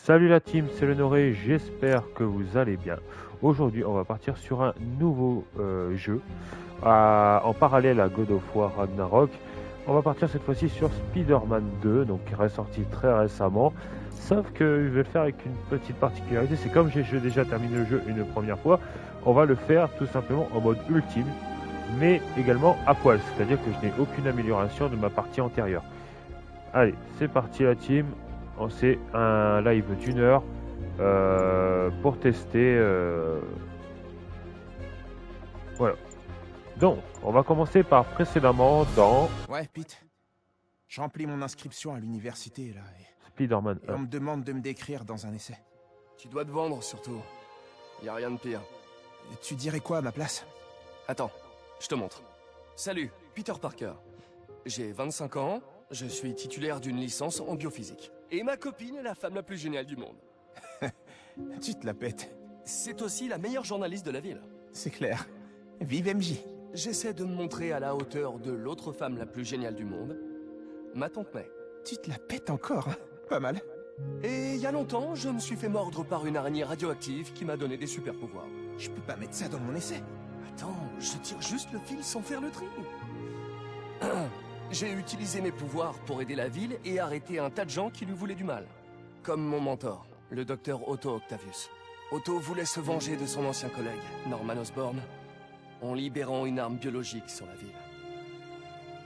Salut la team, c'est le Noré, j'espère que vous allez bien. Aujourd'hui, on va partir sur un nouveau jeu en parallèle à God of War Ragnarok. On va partir cette fois-ci sur Spider-Man 2, donc qui est ressorti très récemment. Sauf que je vais le faire avec une petite particularité, c'est comme j'ai déjà terminé le jeu une première fois, on va le faire tout simplement en mode ultime, mais également à poil, c'est-à-dire que je n'ai aucune amélioration de ma partie antérieure. Allez, c'est parti la team. C'est un live d'une heure pour tester. Voilà. Donc, on va commencer par précédemment dans Ouais, Pete. Je remplis mon inscription à l'université, là, Spider-Man et on me demande de me décrire dans un essai. Tu dois te vendre, surtout. Y a rien de pire. Et tu dirais quoi à ma place? Attends, je te montre. Salut, Peter Parker. J'ai 25 ans, je suis titulaire d'une licence en biophysique. Et ma copine est la femme la plus géniale du monde. Tu te la pètes. C'est aussi la meilleure journaliste de la ville. C'est clair. Vive MJ. J'essaie de me montrer à la hauteur de l'autre femme la plus géniale du monde, ma tante May. Tu te la pètes encore, hein? Pas mal. Et il y a longtemps, je me suis fait mordre par une araignée radioactive qui m'a donné des super pouvoirs. Je peux pas mettre ça dans mon essai. Attends, je tire juste le fil sans faire le tri. J'ai utilisé mes pouvoirs pour aider la ville et arrêter un tas de gens qui lui voulaient du mal. Comme mon mentor, le docteur Otto Octavius. Otto voulait se venger de son ancien collègue, Norman Osborn, en libérant une arme biologique sur la ville.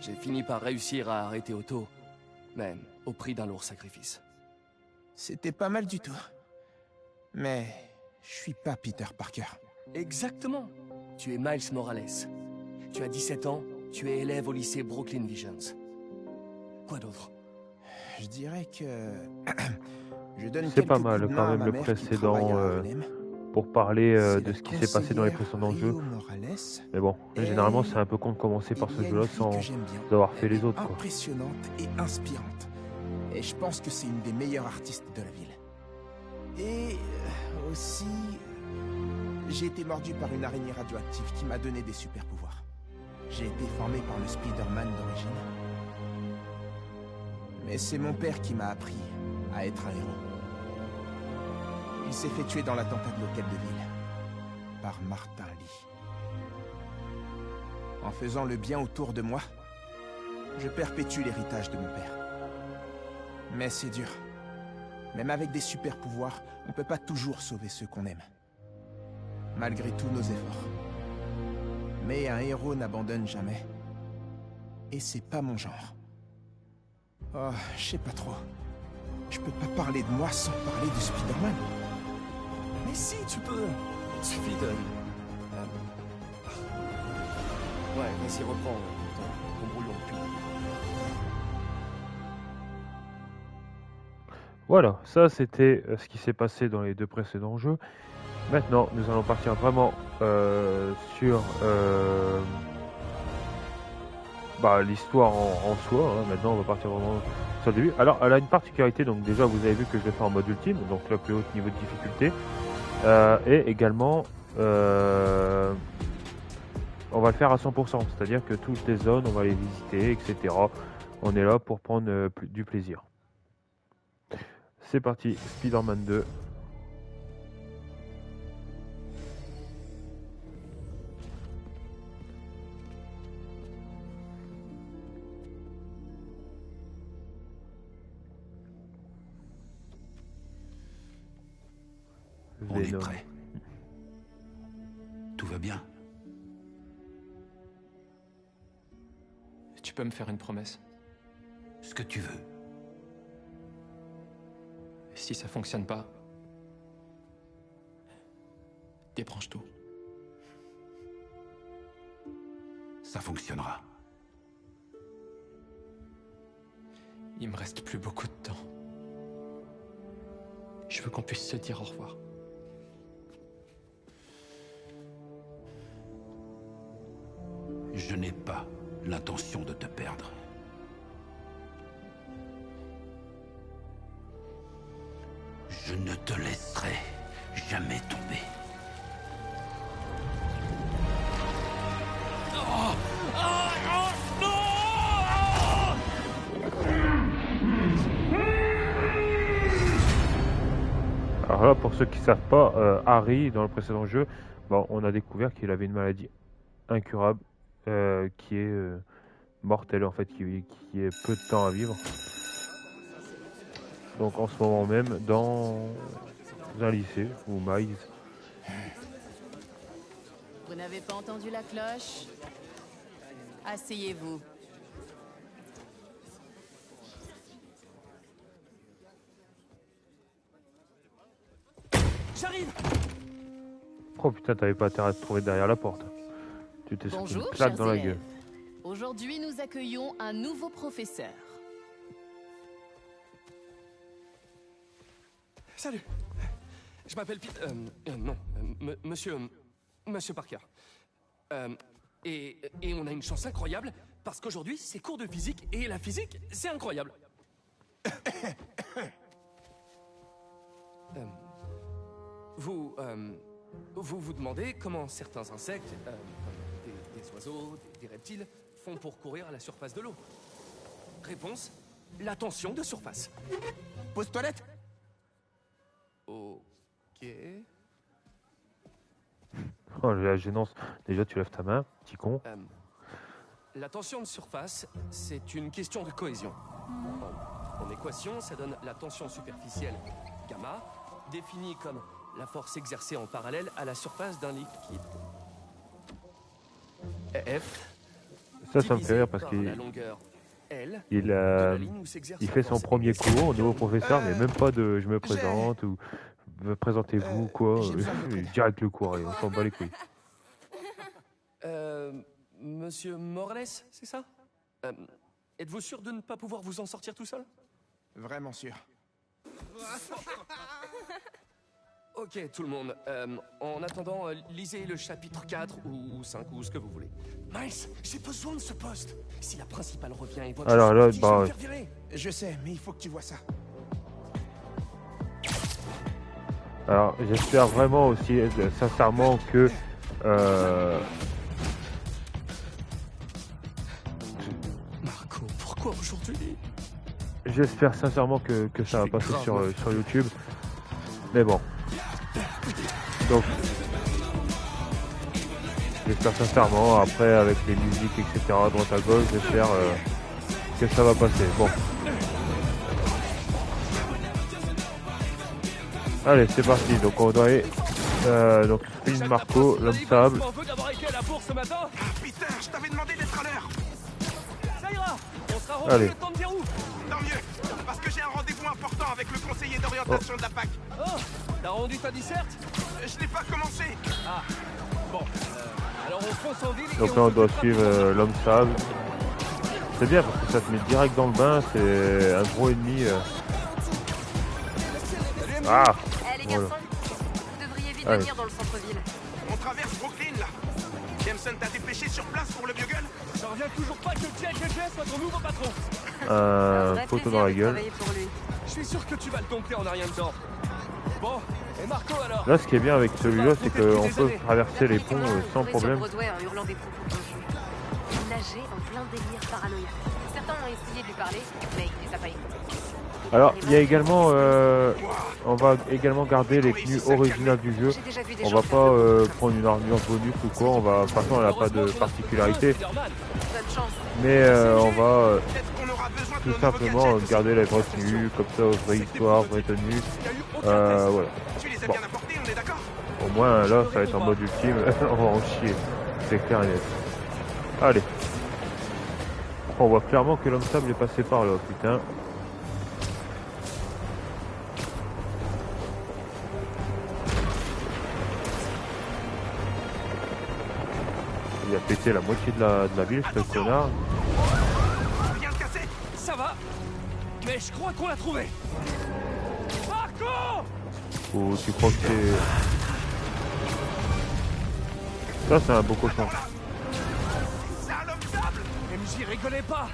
J'ai fini par réussir à arrêter Otto, même au prix d'un lourd sacrifice. C'était pas mal du tout. Mais je suis pas Peter Parker. Exactement. Tu es Miles Morales. Tu as 17 ans, tu es élève au lycée Brooklyn Visions. Quoi d'autre? Je dirais que... je donne c'est pas quelques mal coups de quand main à même ma le mère qui précédent travaille à Harlem. pour parler C'est de la ce qui s'est passé dans les conseillère précédents jeux. Rio Morales. Mais bon, Et généralement c'est un peu con de commencer par Il ce y a jeu-là une fille sans que j'aime bien. avoir fait Elle les est autres, quoi. impressionnante et inspirante. Et je pense que c'est une des meilleures artistes de la ville. Et aussi, j'ai été mordu par une araignée radioactive qui m'a donné des super pouvoirs. J'ai été formé par le Spider-Man d'origine. Mais c'est mon père qui m'a appris à être un héros. Il s'est fait tuer dans l'attentat de l'hôtel de ville par Martin Lee. En faisant le bien autour de moi, je perpétue l'héritage de mon père. Mais c'est dur. Même avec des super pouvoirs, on peut pas toujours sauver ceux qu'on aime. Malgré tous nos efforts. Mais un héros n'abandonne jamais. Et c'est pas mon genre. Oh, je sais pas trop. Je peux pas parler de moi sans parler de Spider-Man. Mais si, tu peux. Il suffit de... Ouais, vas-y, reprends ton brouillon. Voilà, ça c'était ce qui s'est passé dans les deux précédents jeux. Maintenant, nous allons partir vraiment sur l'histoire en soi. Hein. Maintenant, on va partir vraiment sur le début. Alors, elle a une particularité, donc déjà, vous avez vu que je l'ai fait en mode ultime, donc le plus haut niveau de difficulté. Et également, on va le faire à 100%, c'est-à-dire que toutes les zones, on va les visiter, etc. On est là pour prendre du plaisir. C'est parti, Spider-Man 2. On est Venom. prêt. Tout va bien. Tu peux me faire une promesse? Ce que tu veux. Si ça fonctionne pas, débranche tout. Ça fonctionnera. Il me reste plus beaucoup de temps. Je veux qu'on puisse se dire au revoir. Je n'ai pas l'intention de te perdre. Je ne te laisserai jamais tomber. Alors là, pour ceux qui ne savent pas, Harry, dans le précédent jeu, bon, on a découvert qu'il avait une maladie incurable qui est mortelle, en fait, qui est peu de temps à vivre. Donc en ce moment même, dans un lycée, ou Miles. Vous n'avez pas entendu la cloche? Asseyez-vous. J'arrive! Oh putain, t'avais pas intérêt à te trouver derrière la porte. Tu t'es pris une Bonjour, claque chers dans la élèves. gueule. Aujourd'hui, nous accueillons un nouveau professeur. Salut! Je m'appelle Pete... Monsieur Parker. Et on a une chance incroyable, parce qu'aujourd'hui, c'est cours de physique, et la physique, c'est incroyable. Vous vous demandez comment certains insectes, des oiseaux, des reptiles, font pour courir à la surface de l'eau. Réponse, la tension de surface. Pause toilette? Ok... Oh, la gênance. Déjà, tu lèves ta main, petit con. La tension de surface, c'est une question de cohésion. En équation, ça donne la tension superficielle, gamma, définie comme la force exercée en parallèle à la surface d'un liquide. F. Ça me fait rire parce qu'il la longueur L il, de la ligne où s'exerce il la fait son force premier exercée. cours, nouveau professeur, mais même pas de je me j'ai- présente ou présentez-vous quoi. j'ai besoin de votre aide. Direct le cours et on s'en bat les couilles. Monsieur Morales, c'est ça? Êtes-vous sûr de ne pas pouvoir vous en sortir tout seul? Vraiment sûr. Ok, tout le monde. En attendant, lisez le chapitre 4 ou 5 ou ce que vous voulez. Miles, j'ai besoin de ce poste. Si la principale revient et voit que Alors je là, suis parti, bah, je vais me ouais. faire virer. Je sais, mais il faut que tu vois ça. Alors j'espère vraiment aussi sincèrement que Marco, pourquoi aujourd'hui? j'espère sincèrement que ça va passer sur YouTube. Mais bon. Donc j'espère sincèrement, après avec les musiques, etc. à droite à gauche, j'espère que ça va passer. Bon. Allez, c'est parti. Donc on doit aller donc Spin Marco, l'homme sable. m'en veux d'avoir été à la bourse ce matin? Peter, je t'avais demandé d'être à l'heure. Ça ira. On sera Allez. revenu le temps de dire où? Tant mieux, parce que j'ai un rendez-vous important avec le conseiller d'orientation de la fac. Oh, t'as rendu ta disserte? Je n'ai pas commencé. Ah, bon. Alors on fonce en ville et Donc là on doit s'occupera suivre de tout. l'homme sable. C'est bien parce que ça te met direct dans le bain, c'est un gros ennemi. Ah Eh les voilà. garçons, vous devriez vite Allez. venir dans le centre-ville. On traverse Brooklyn, là. Jameson t'a dépêché sur place pour le Bugle? J'en reviens toujours pas que JJJ soit ton nouveau patron. Un vrai poteau plaisir dans la de gueule. travailler pour lui. Je suis sûr que tu vas le dompter en un rien de temps. Bon, et Marco alors? Là ce qui est bien avec celui-là c'est qu'on peut traverser les ponts sans Courir problème. sur Broadway en hurlant des propos confus. Il nageait en plein délire paranoïaque. Certains ont essayé de lui parler, mais il les a pas écoutés. Alors il y a également on va également garder les tenues originales du jeu. J'ai déjà vu des On gens va faire pas ça. prendre une armure bonus ou quoi, on va de toute façon elle n'a pas de particularité. Bonne chance. Mais on va Peut-être qu'on aura besoin de tout nos nouveaux simplement gadgets. garder la vraie tenue, comme ça vraie histoire, vraie tenue. Voilà. Tu les as Bon. bien apportés, on est d'accord? Au moins là ça va être en mode ultime, on va en chier. C'est clair et net. Allez. On voit clairement que l'homme sable est passé par là, putain. Il a pété la moitié de la ville, ce connard. Rien de cassé? Ça va, mais je crois qu'on l'a trouvé. Marco! Ou tu crois que c'est... Ça c'est un beau cochon. C'est un homme sable! MJ, rigolez pas.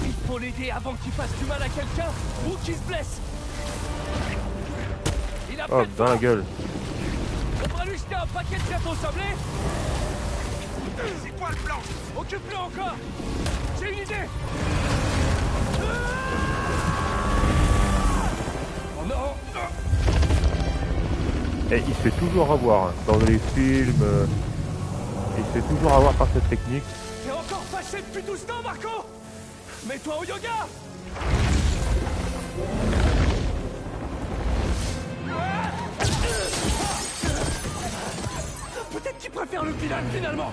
Il faut l'aider avant qu'il fasse du mal à quelqu'un ou qu'il se blesse. Il a Hop, fait dans la gueule. On pourrait lui jeter un paquet de gâteaux sablés. C'est quoi le plan? Occupe-le encore. J'ai une idée. Oh non. Et il se fait toujours avoir hein. Dans les films, il se fait toujours avoir par cette technique. T'es encore fâché depuis tout ce temps, Marco? Mets-toi au yoga! Peut-être qu'il préfère le pilote finalement.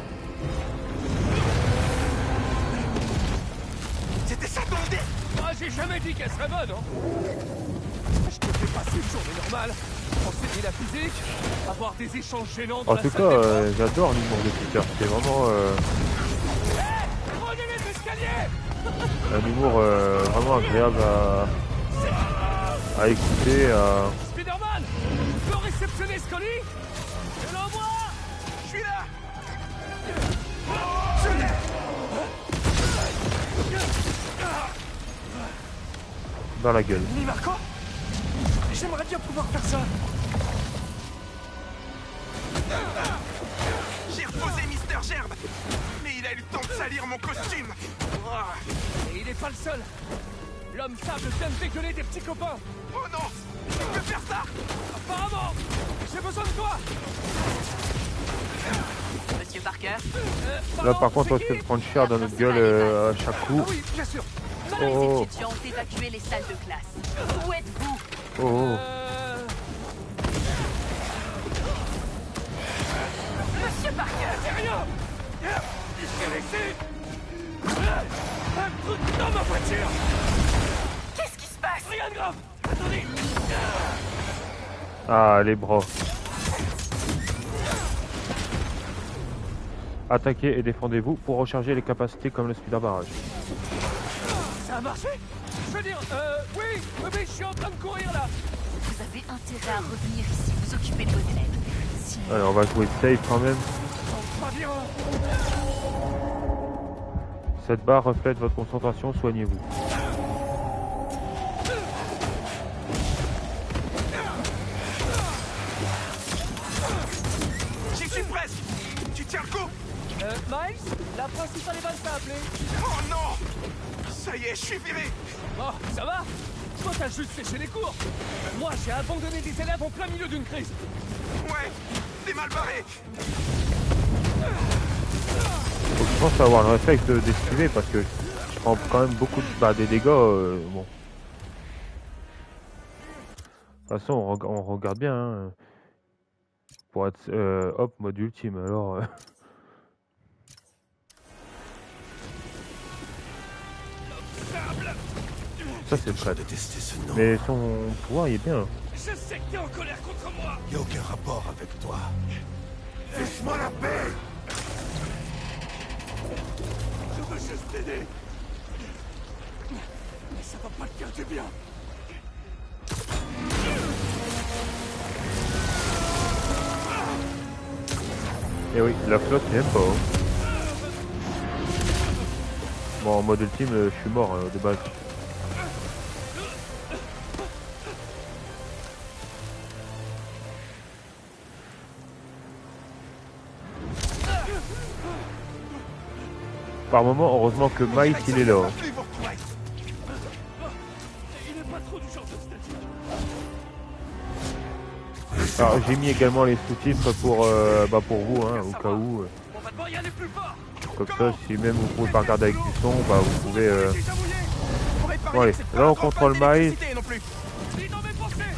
C'était ça ton idée? Ah, j'ai jamais dit qu'elle serait bonne, hein. Je te fais passer une journée normale, enseigner la physique, avoir des échanges gênants dans En la tout salle des cas, j'adore l'humour de Peter. C'est vraiment Prenez les escaliers! un humour vraiment agréable à écouter. Spider-Man, tu peux réceptionner Scully? Je l'envoie! Je suis là. Dans la gueule. Ni Marco? J'aimerais bien pouvoir faire ça. J'ai reposé Mister Gerbe, mais il a eu le temps de salir mon costume. Et il est pas le seul. L'homme sable vient de dégueuler des petits copains. Oh non, tu peux faire ça? Apparemment, j'ai besoin de toi. Monsieur Parker? Là par contre on se fait prendre cher dans notre gueule à chaque coup. Ah oui, bien sûr. Oh. Les étudiants ont évacué les salles de classe. Où êtes-vous? Oh. Monsieur Parker! C'est rien. J'ai laissé un truc dans ma voiture. Qu'est-ce qui se passe? Rien de grave. Attendez. Ah les bras. Attaquez et défendez-vous pour recharger les capacités comme le speeder barrage. Ça a marché? Je veux dire, oui, je suis en train de courir là. Vous avez intérêt à revenir ici, vous occuper de vos élèves. Sinon, Allez, on va jouer safe quand même. Pas bien. Cette barre reflète votre concentration, soignez-vous. J'y suis presque. Tu tiens le coup? Miles, la principale Evans t'a appelé. Oh non! Ça y est, je suis viré. Oh, ça va? Toi, t'as juste séché les cours. Moi, j'ai abandonné des élèves en plein milieu d'une crise. Ouais, t'es mal barré. Faut que je pense avoir le réflexe d'esquiver parce que je prends quand même beaucoup des dégâts. Bon. De toute façon, on regarde bien. Hein. Pour être hop, mode ultime. Alors. Ça c'est prêt. Détester ce nom. Mais son pouvoir il est bien. Je sais que t'es en colère contre moi. Y a aucun rapport avec toi. Laisse-moi la paix. Je veux juste t'aider. Mais ça va pas te faire du bien. Et oui, la flotte n'aime pas. Hein. Bon, en mode ultime, je suis mort de base. Par moment, heureusement que Miles il est là. Hein. Il est pas trop du genre de statique. Alors j'ai mis également les sous-titres pour vous, hein, au cas où. On va devoir y aller plus fort. Comme ça, si même vous pouvez pas regarder avec du son, bah vous pouvez. Bon allez, là on contrôle Miles. Dis dans mes pensées.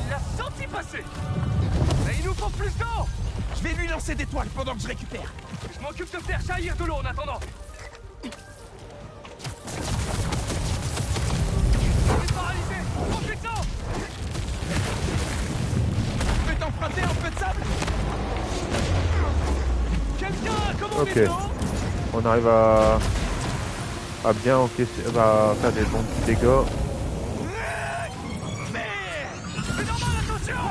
Il l'a senti passer. Mais il nous faut plus d'eau. Je vais lui lancer des toiles pendant que je récupère. Je m'occupe de faire jaillir de l'eau en attendant. Il est paralysé. Profitons. Je peux t'emprunter un peu de sable? Quelqu'un a commandé Ok. de l'eau? On arrive à bien encaisser, à faire des bons petits dégâts. C'est normal, attention.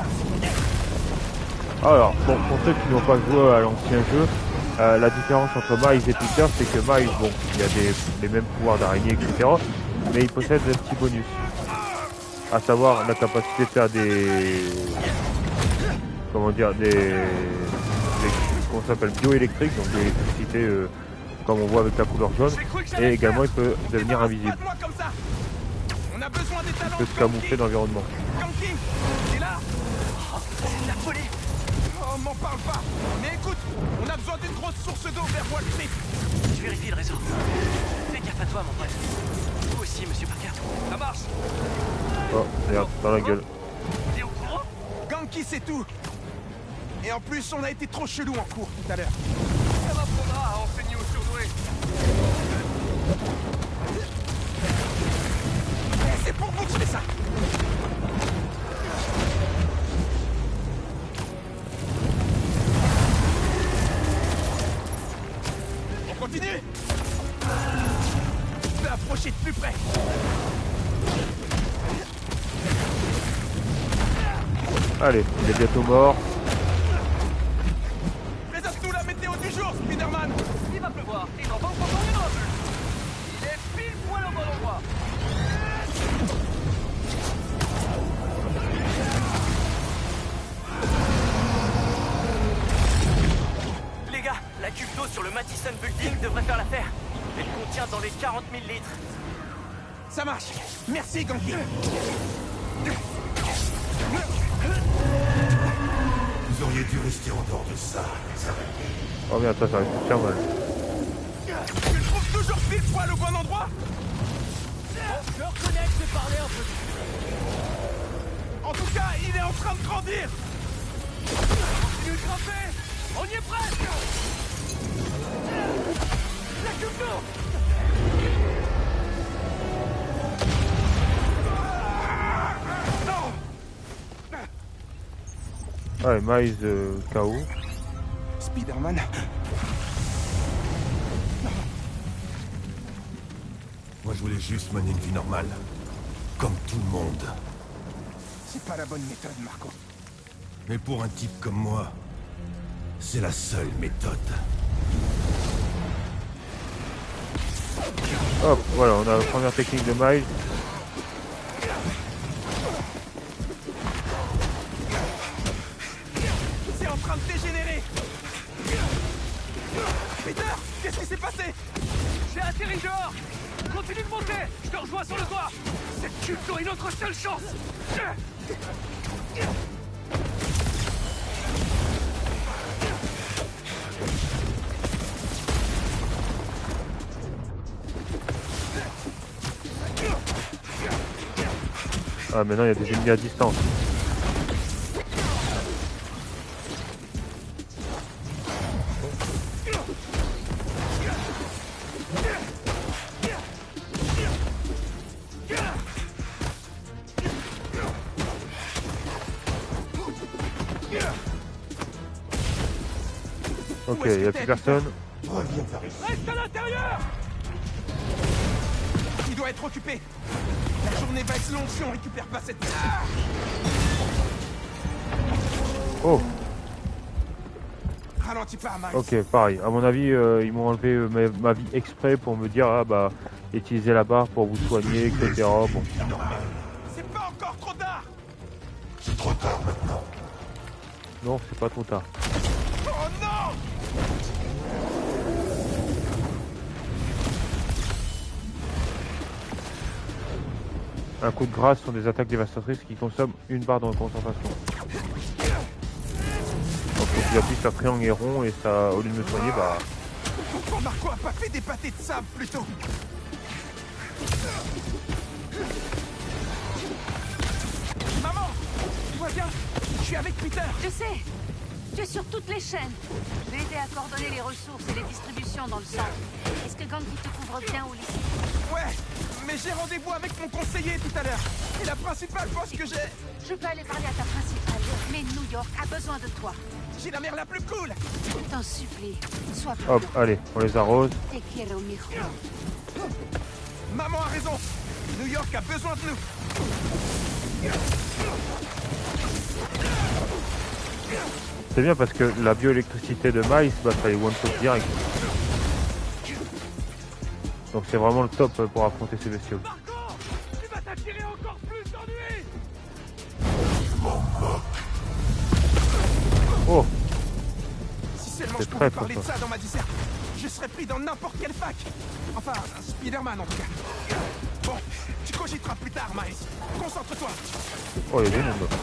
Alors, bon, pour ceux qui n'ont pas joué à l'ancien jeu, la différence entre Miles et Peter, c'est que Miles, bon, il a les mêmes pouvoirs d'araignée, etc. Mais il possède un petit bonus. À savoir la capacité de faire comment ça s'appelle, bioélectriques, donc de l'électricité comme on voit avec la couleur jaune, et également il peut devenir invisible. On a besoin des talents. Il peut se camoufler dans l'environnement. Ganke, t'es là? Oh, c'est de la folie. Oh, m'en parle pas. Mais écoute, on a besoin d'une grosse source d'eau vers Wall Street. Je vérifie le réseau. Fais gaffe à toi, mon pote. Vous aussi, monsieur Parker. Ça marche. Oh, regarde, dans la gueule. T'es au courant? Ganke, c'est tout. Et en plus, on a été trop chelou en cours tout à l'heure. Ça m'apprendra à enseigner aux surdoués. C'est pour vous que je fais ça. On continue. Je vais approcher de plus près. Allez, il est bientôt mort. Présente-nous la météo du jour, Spider-Man. Il va pleuvoir. Il va pas encore tomber dans la pluie. Il est pile poil au bon endroit. Les gars, la cuve d'eau sur le Madison Building devrait faire l'affaire. Elle contient dans les 40 000 litres. Ça marche. Merci, Ganke. Vous auriez dû rester en dehors de ça, les araignées. Oh merde, ça risque de faire mal. Tu le trouves toujours pile poil au bon endroit? Je reconnais que j'ai parlé un peu. En tout cas, il est en train de grandir. Continue de grimper. On y est presque. La cuve d'eau. Ouais, Miles KO. Spider-Man. Moi, je voulais juste mener une vie normale. Comme tout le monde. C'est pas la bonne méthode, Marco. Mais pour un type comme moi, c'est la seule méthode. Hop, voilà, on a la première technique de Miles. C'est en train de dégénérer. Peter, qu'est-ce qui s'est passé? J'ai atterri dehors. Continue de monter. Je te rejoins sur le toit. Cette cuve d'eau est notre seule chance. Ah, maintenant il y a des ennemis à distance. Ok, il n'y a plus personne. Reste à l'intérieur. Il doit être occupé. La journée va être longue si on récupère pas cette... Oh, Ralentis pas, Miles. ok, pareil. À mon avis, ils m'ont enlevé ma vie exprès pour me dire, ah bah, utilisez la barre pour vous soigner, etc. Bon. C'est pas encore trop tard. C'est trop tard maintenant. Non, c'est pas trop tard. Oh non! Un coup de grâce sont des attaques dévastatrices qui consomment une barre de concentration. Donc faut que j'appuie sur triangle et rond et ça, au lieu de me soigner, bah... Pourquoi Marco a pas fait des pâtés de sable plus tôt? Maman! Tu vois bien? Je suis avec Peter. Je sais. Tu es sur toutes les chaînes. Je vais aider à coordonner les ressources et les distributions dans le centre. Est-ce que Ganke te couvre bien au lycée? Ouais, mais j'ai rendez-vous avec mon conseiller tout à l'heure. Et la principale pense que j'ai... Je peux aller parler à ta principale, mais New York a besoin de toi. J'ai la mère la plus cool. Je t'en supplie, sois Hop, prudent. allez, on les arrose. Te quiero, mijo. Maman a raison. New York a besoin de nous. C'est bien parce que la bioélectricité de Miles, bah ça les one-shot direct. Donc c'est vraiment le top pour affronter ces bestioles. Marco, tu vas t'attirer encore plus d'ennuis. Oh, Si seulement C'est je pouvais très parler de fort, ça dans ma disserte. je serais pris dans n'importe quelle fac. Enfin, Spider-Man en tout cas. Bon, tu cogiteras plus tard, Miles. Concentre-toi. Oh, il y a des mondes là.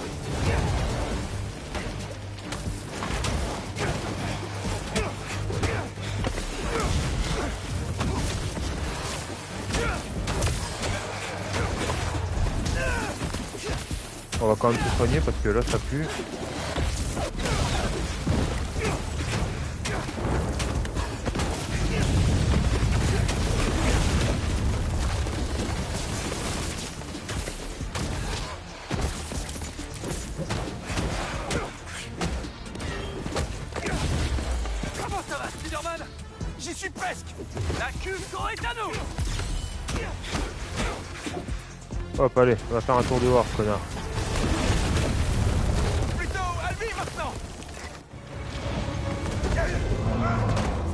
On va quand même se soigner parce que là ça pue. Comment ça va, Spider-Man? J'y suis presque. La cuve est à nous. Hop, allez, on va faire un tour dehors, connard. Plutôt à lui maintenant.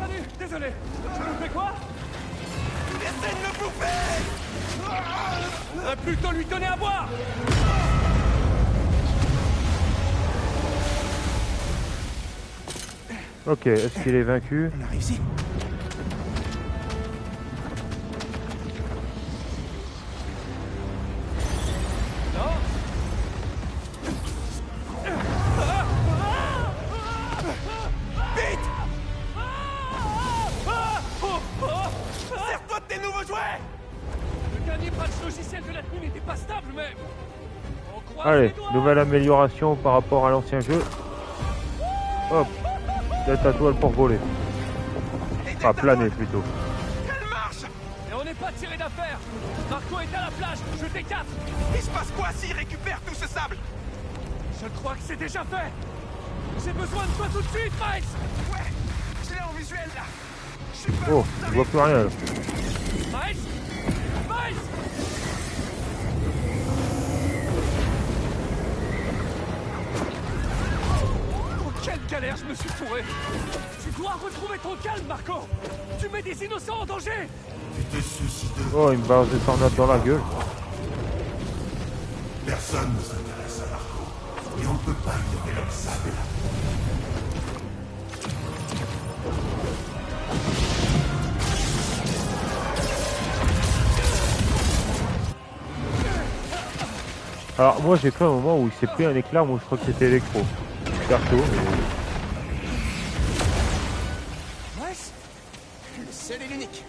Salut, désolé. Tu nous fais quoi? Essaie de me bouffer. Plutôt lui donner à boire. Ok, est-ce qu'il est vaincu? On a réussi. Serre-toi de tes nouveaux jouets. Le dernier patch logiciel de la tenue n'était pas stable, mais... On croise Allez, les doigts. nouvelle amélioration par rapport à l'ancien jeu. Hop, tête à toile pour voler. Ah, planer plutôt. Elle marche. Et on n'est pas tiré d'affaire. Marco est à la plage, je t'écarte. Il se passe quoi s'il récupère tout ce sable? Je crois que c'est déjà fait. J'ai besoin de toi tout de suite, Miles. Ouais, je l'ai en visuel là. Je suis pas... Oh, je vois plus rien là. Miles Miles Oh, quelle galère je me suis fourré. Tu dois retrouver ton calme, Marco. Tu mets des innocents en danger. Tu te soucies de... Oh, il me balance des tornades dans la gueule. Personne ne s'intéresse à Marco. Et on ne peut pas ignorer l'homme sable. Alors moi j'ai cru un moment où il s'est pris un éclair, moi je crois que c'était électro. Perso, mais... Ouais, le seul et l'unique.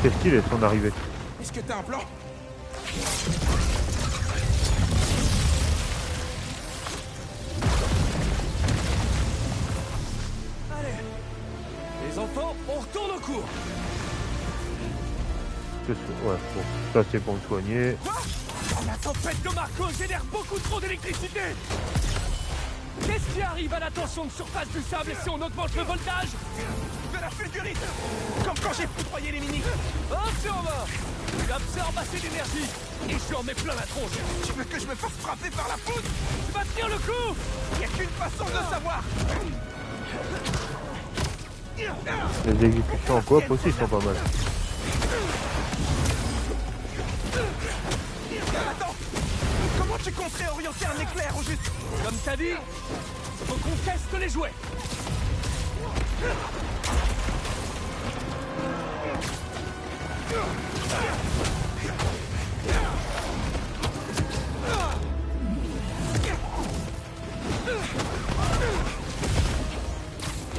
Qu'est-ce qu'il est son arrivée? Est-ce que t'as un plan? Allez. Les enfants, on retourne au cours. Ouais, bon, ça c'est pour me soigner. Quoi? La tempête de Marco génère beaucoup trop d'électricité. Qu'est-ce qui arrive à la tension de surface du sable si on augmente le voltage? De la fulgurite. Comme quand j'ai foudroyé les mini. Sûrement. Tu absorbes assez d'énergie et je en mets plein la tronche. Tu veux que je me fasse frapper par la foudre? Tu vas tenir le coup. Y a qu'une façon de le savoir. Les exécutions en coop aussi sont pas mal. Attends. Comment tu comptes réorienter un éclair au juste? Comme t'as dit, faut qu'on teste les jouets.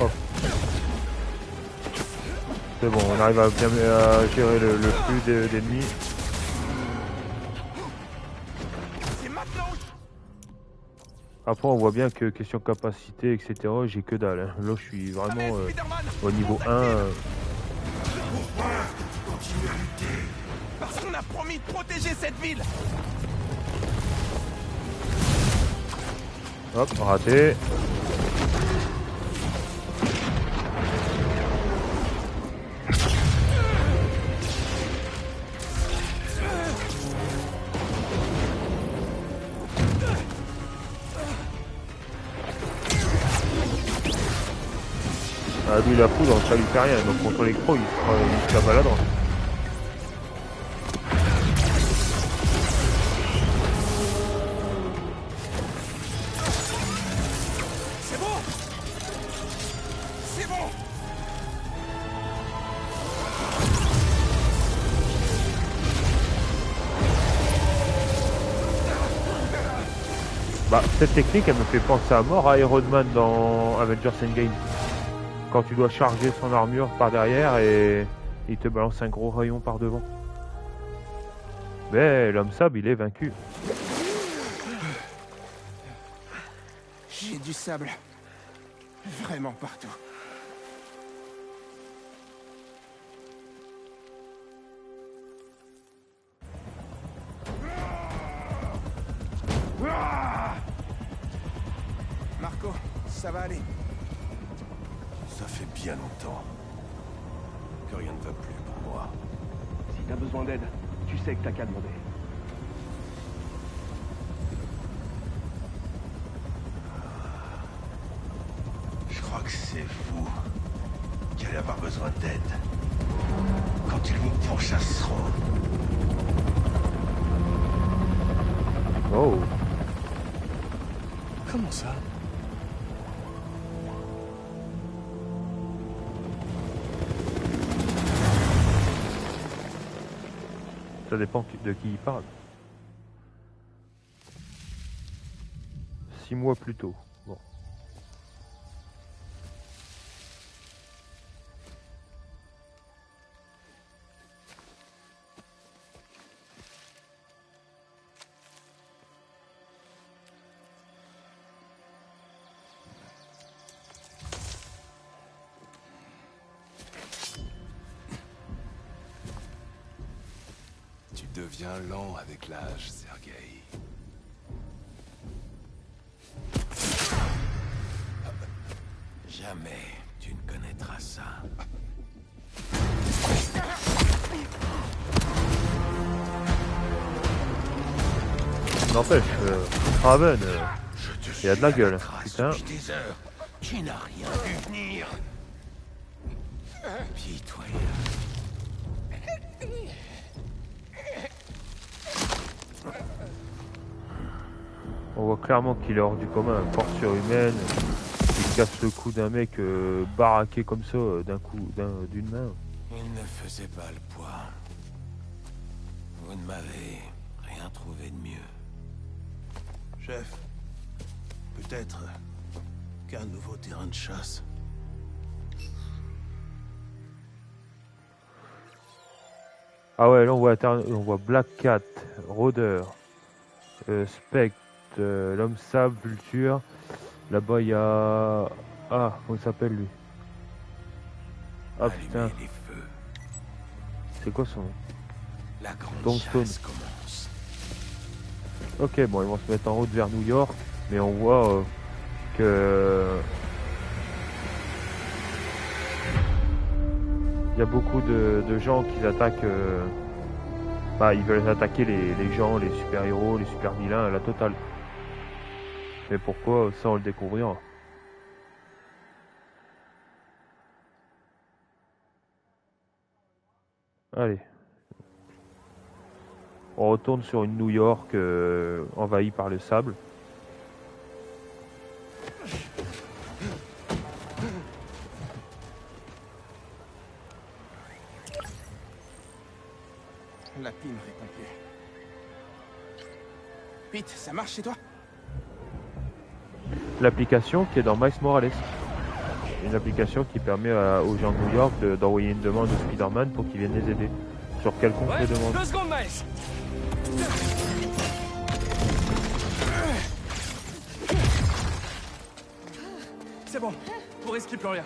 Hop. C'est bon, on arrive à bien à gérer le flux d'ennemis. C'est maintenant. Après on voit bien que question capacité, etc. j'ai que dalle. Hein. Là je suis vraiment au niveau 1. Parce qu'on a promis de protéger cette ville. Hop, raté. Ah, lui la poudre ça lui fait rien, donc contre les crocs il se la baladera. C'est bon. Bah, cette technique, elle me fait penser à mort à Iron Man dans Avengers Endgame. Quand tu dois charger son armure par derrière et il te balance un gros rayon par devant. Mais l'homme sable, il est vaincu. J'ai du sable. Vraiment partout. Marco, ça va aller. Ça fait bien longtemps que rien ne va plus pour moi. Si t'as besoin d'aide, tu sais que t'as qu'à demander. Je crois que c'est vous qui allez avoir besoin d'aide. Quand ils vous pourchasseront. Oh. Comment ça? Ça dépend de qui il parle. 6 mois plus tôt. Bon. Tu deviens lent avec l'âge, Sergei. Jamais tu ne connaîtras ça. N'empêche, Raven, il a de la gueule. Putain. Des heures. Tu n'as rien vu venir. Pitoyable. On voit clairement qu'il est hors du commun, force surhumaine. Il casse le cou d'un mec baraqué comme ça, d'un coup, d'une main. Il ne faisait pas le poids. Vous ne m'avez rien trouvé de mieux. Chef, peut-être qu'un nouveau terrain de chasse. Ah ouais, là on voit Black Cat, Rôdeur, Spectre, l'homme sable, Vulture. Là-bas il y a... Ah, comment il s'appelle lui? Ah putain. Les feux. C'est quoi son nom? La grande Tombstone. chasse commence. Ok, bon, ils vont se mettre en route vers New York, mais on voit que... Il y a beaucoup de gens qui attaquent... Bah, ils veulent attaquer les gens, les super-héros, les super-vilains, la totale. Mais pourquoi, ça on le découvrira. Allez. On retourne sur une New York envahie par le sable. L'appli ne répond plus. Pete, ça marche chez toi? L'application qui est dans Miles Morales. Une application qui permet aux gens de New York d'envoyer une demande au Spider-Man pour qu'il vienne les aider. Sur quelconque Ouais, demande. 2 secondes, Miles. C'est bon, vous risquez plus rien.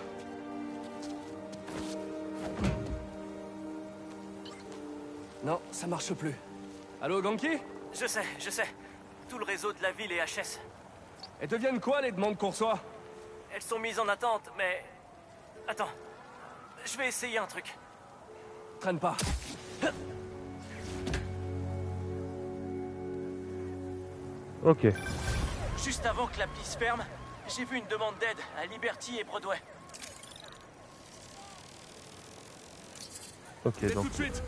Non, ça marche plus. Allô, Ganki? Je sais. Tout le réseau de la ville est HS. Et deviennent quoi les demandes qu'on reçoit? Elles sont mises en attente, mais... Attends. Je vais essayer un truc. Traîne pas. Ok. Juste avant que l'appli se ferme, j'ai vu une demande d'aide à Liberty et Broadway. Ok, Et donc tout de suite.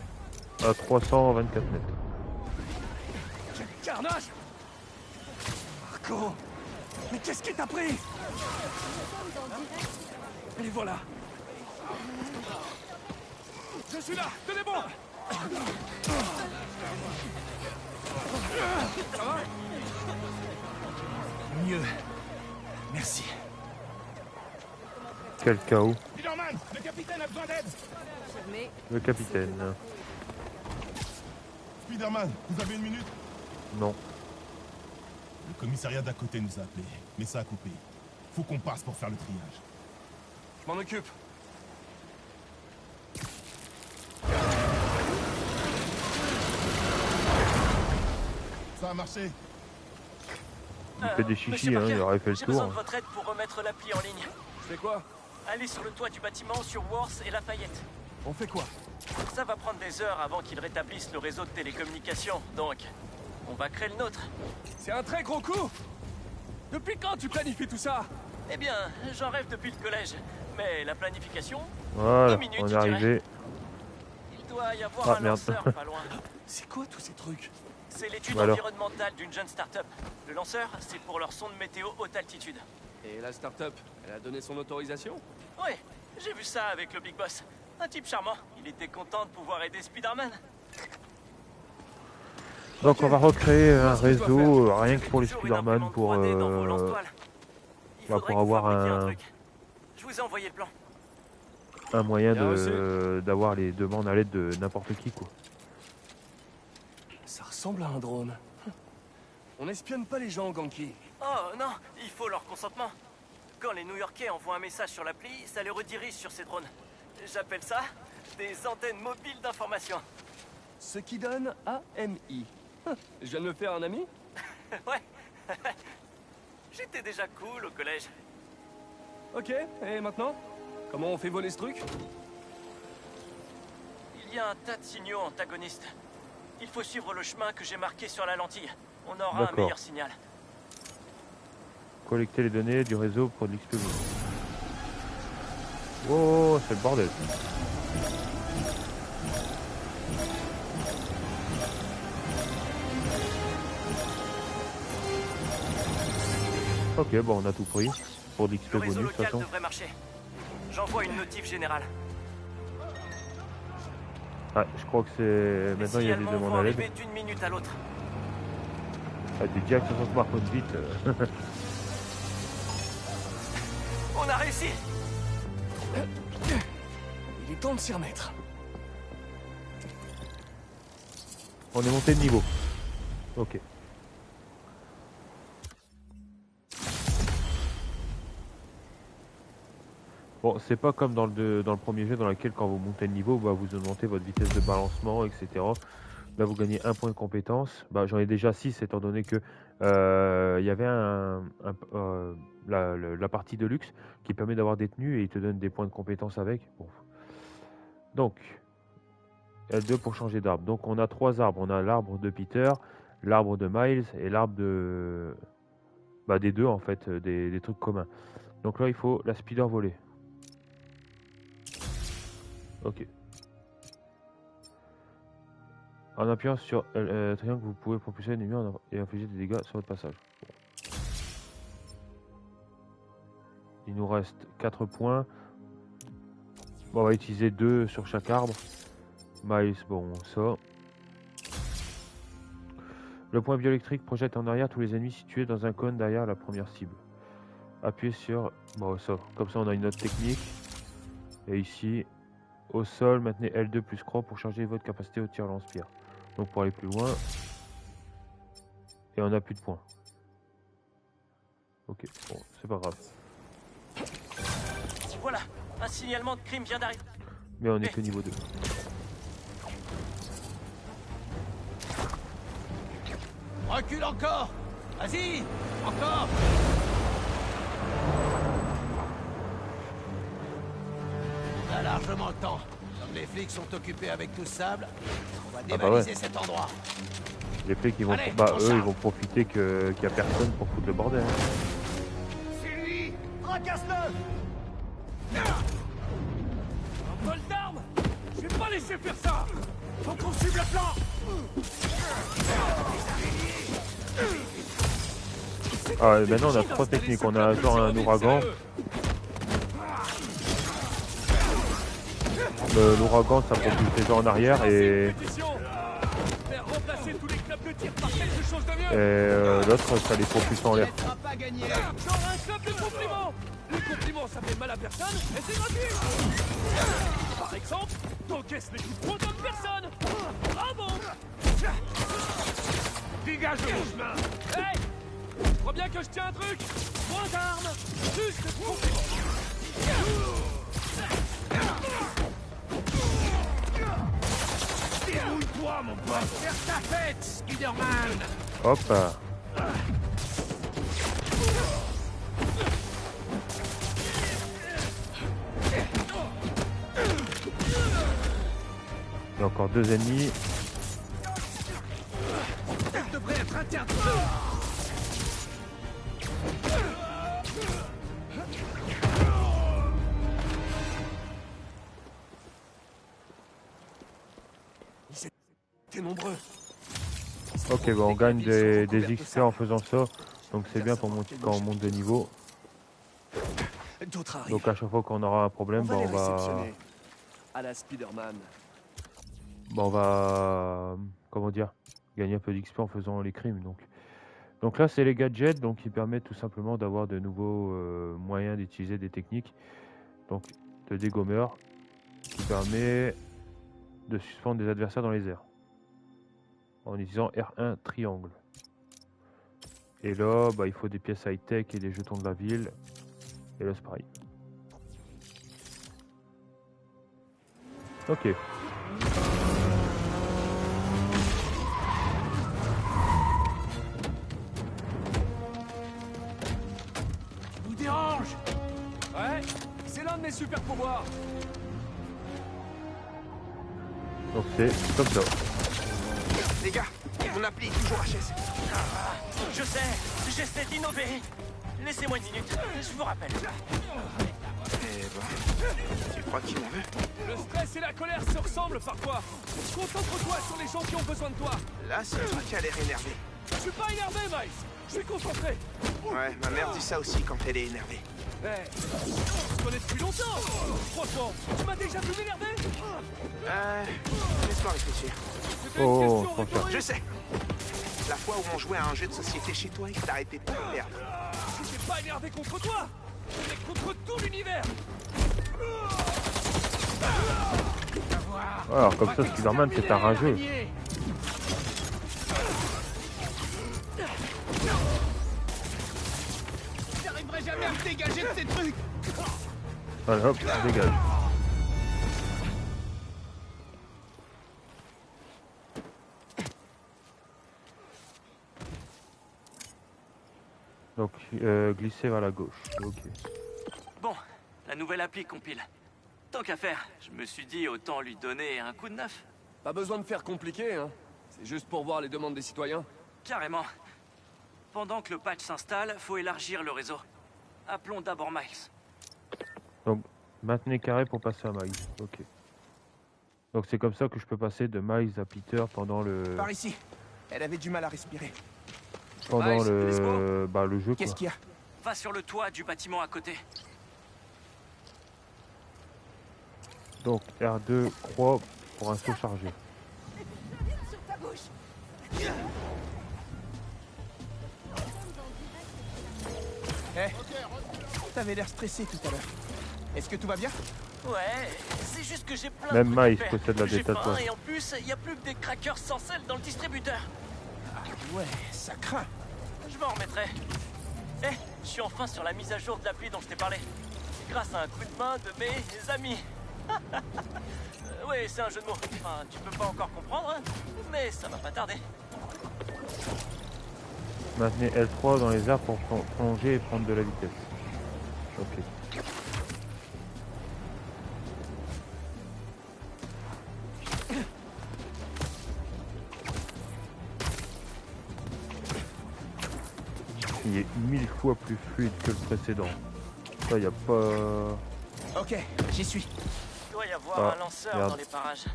à 324 mètres. Quel carnage! Marco! Mais qu'est-ce qui t'a pris? Les voilà! Je suis là! Tenez bon! Ça va? Mieux. Merci. Quel chaos. Spider-Man, le capitaine a besoin d'aide. Le capitaine. Spider-Man, vous avez une minute? Non. Le commissariat d'à côté nous a appelés, mais ça a coupé. Faut qu'on passe pour faire le triage. Je m'en occupe. Ça a marché. Il fait des Monsieur chichis, hein, Parker, il aurait fait le j'ai besoin tour. de votre aide pour remettre l'appli en ligne. C'est quoi? Allez sur le toit du bâtiment sur Worth et Lafayette. On fait quoi? Ça va prendre des heures avant qu'ils rétablissent le réseau de télécommunications, donc on va créer le nôtre. C'est un très gros coup! Depuis quand tu planifies tout ça? Eh bien, j'en rêve depuis le collège, mais la planification, Voilà, 2 minutes, on est je dirais. arrivé. Il doit y avoir Ah, un merde. lanceur pas loin. C'est quoi tous ces trucs? C'est l'étude Bah alors. environnementale d'une jeune start-up. Le lanceur, c'est pour leur sonde météo haute altitude. Et la start-up, elle a donné son autorisation? Ouais, j'ai vu ça avec le Big Boss. Un type charmant. Il était content de pouvoir aider Spider-Man. Donc on va recréer un ce que je dois réseau rien que pour les Toujours une Spider-Man imprimante pour, 3D dans vos lance-toiles. Il bah, faudrait pour que vous avoir fabriquiez un- truc. Je vous ai envoyé le plan. un moyen Bien d'avoir les demandes à l'aide de n'importe qui quoi. Ça ressemble à un drone. On espionne pas les gens, Ganki. Oh non, il faut leur consentement. Quand les New-Yorkais envoient un message sur l'appli, ça les redirige sur ces drones. J'appelle ça des antennes mobiles d'information. Ce qui donne AMI. Je viens de me faire un ami? Ouais. J'étais déjà cool au collège. Ok, et maintenant? Comment on fait voler ce truc? Il y a un tas de signaux antagonistes. Il faut suivre le chemin que j'ai marqué sur la lentille. On aura un D'accord. meilleur signal. Collecter les données du réseau pour de l'XP. Oh, c'est le bordel. Ok, bon, on a tout pris pour de l'XP Le réseau bonus de toute local façon. devrait marcher. J'envoie une notif générale. Ouais, je crois que c'est. Les Maintenant il y a des signalements demandes vont à l'aide. arriver d'une minute à l'autre. Ah, des direct sur son smartphone vite. On a réussi! Il est temps de s'y remettre. On est monté de niveau. Ok. Bon, c'est pas comme dans le premier jeu dans lequel quand vous montez de niveau, bah, vous augmentez votre vitesse de balancement, etc. Là, vous gagnez un point de compétence. Bah, j'en ai déjà 6 étant donné que il y avait la partie de luxe qui permet d'avoir des tenues et il te donne des points de compétence avec. Bon. Donc, L2 pour changer d'arbre. Donc, on a 3 arbres. On a l'arbre de Peter, l'arbre de Miles et l'arbre de... Bah, des deux en fait, des trucs communs. Donc là, il faut la speeder volée. Ok. En appuyant sur triangle, vous pouvez propulser l'ennemi et infliger des dégâts sur votre passage. Bon. Il nous reste 4 points. Bon, on va utiliser 2 sur chaque arbre. Miles, bon, ça. Le point bioélectrique projette en arrière tous les ennemis situés dans un cône derrière la première cible. Appuyez sur... Bon, ça. Comme ça, on a une autre technique. Et ici, au sol, maintenez L2 plus croix pour charger votre capacité au tir lance-pierre. Donc pour aller plus loin. Et on n'a plus de points. Ok, bon, c'est pas grave. Voilà, un signalement de crime vient d'arriver. Mais on est que niveau 2. Recule encore! Vas-y! Encore! On a largement le temps. Comme les flics sont occupés avec tout ce sable, on va bah dévaliser ouais. cet endroit. Les flics, ils vont, Allez, bah, on eux, ils charge. vont profiter qu'il n'y a personne pour foutre le bordel. C'est lui! Racasse-le! Un vol d'armes! Je vais pas laisser faire ça! Faut qu'on suive le plan! Ah ouais, maintenant on a 3 techniques. On a genre un ouragan. L'ouragan, ça propulse les gens en arrière et... Faire remplacer tous les clubs club de tir par quelque chose de mieux. Et l'autre, ça les propulse en l'air. Genre un club de compliments. Les compliments, ça fait mal à personne et c'est gratuit. Par exemple, t'encaisses les coups de poing comme personne. Bravo. Dégage de mon chemin. Hey, je crois bien que je tiens un truc. Moins d'armes, juste de compliments. Dérouille-toi, mon pote. Faire ta fête, Spider-Man. Hop. Il y a encore 2 ennemis. Elle devrait être interdite. Ils étaient nombreux. Ok, bon, on gagne des XP en faisant ça. Donc c'est bien pour monter quand on monte de niveau. Donc à chaque fois qu'on aura un problème, on va à la Spider-Man. On va, comment dire, gagner un peu d'XP en faisant les crimes. Donc là, c'est les gadgets, donc qui permettent tout simplement d'avoir de nouveaux moyens d'utiliser des techniques. Donc de dégommeur, qui permet de suspendre des adversaires dans les airs en utilisant R1 triangle. Et là, il faut des pièces high-tech et des jetons de la ville. Et là, c'est pareil. Ok. Vous dérange? Ouais, c'est l'un de mes super pouvoirs. Donc c'est comme ça. Les gars, mon appli est toujours HS. Je sais, j'essaie d'innover. Laissez-moi une minute, je vous rappelle. Eh ben, tu crois qu'il m'en veut? Le stress et la colère se ressemblent parfois. Concentre-toi sur les gens qui ont besoin de toi. Là, c'est toi qui as l'air énervé. Je suis pas énervé, Miles. Je suis concentré. Ouais, ma mère dit ça aussi quand elle est énervée. Hey, on se connaît depuis longtemps. Franchement, tu m'as déjà vu m'énerver? Laisse-moi réfléchir. Oh, je sais. La fois où on jouait à un jeu de société chez toi et que t'arrêtais pas de perdre. J'étais pas énervé contre toi, mais contre tout l'univers. Alors comme ça, Spider-Man, c'est un rageux. J'arriverai jamais à me dégager de ces trucs. Allez hop, dégage. Donc glisser vers la gauche. Ok. Bon, la nouvelle appli compile. Tant qu'à faire, je me suis dit autant lui donner un coup de neuf. Pas besoin de faire compliqué, hein. C'est juste pour voir les demandes des citoyens. Carrément. Pendant que le patch s'installe, faut élargir le réseau. Appelons d'abord Miles. Donc maintenez carré pour passer à Miles. Ok. Donc c'est comme ça que je peux passer de Miles à Peter pendant le... Par ici. Elle avait du mal à respirer. Pendant le jeu. Qu'est-ce qu'il y a? Va sur le toit du bâtiment à côté. Donc R2 croix pour un saut chargé. Hey, t'avais l'air stressé tout à l'heure. Est-ce que tout va bien? Ouais, c'est juste que j'ai plein Même de trucs Miles à faire. possède la J'ai détache. faim et en plus, il y a plus que des crackers sans sel dans le distributeur. Ah ouais, ça craint. Je m'en remettrai. Eh, je suis enfin sur la mise à jour de l'appli dont je t'ai parlé. Grâce à un coup de main de mes amis. Oui, c'est un jeu de mots. Enfin, tu peux pas encore comprendre, hein, mais ça va pas tarder. Maintenez L3 dans les airs pour plonger et prendre de la vitesse. Ok. Il est 1000 fois plus fluide que le précédent. Ça, y a pas... Ok, j'y suis. Il doit y avoir un lanceur merde. dans les parages.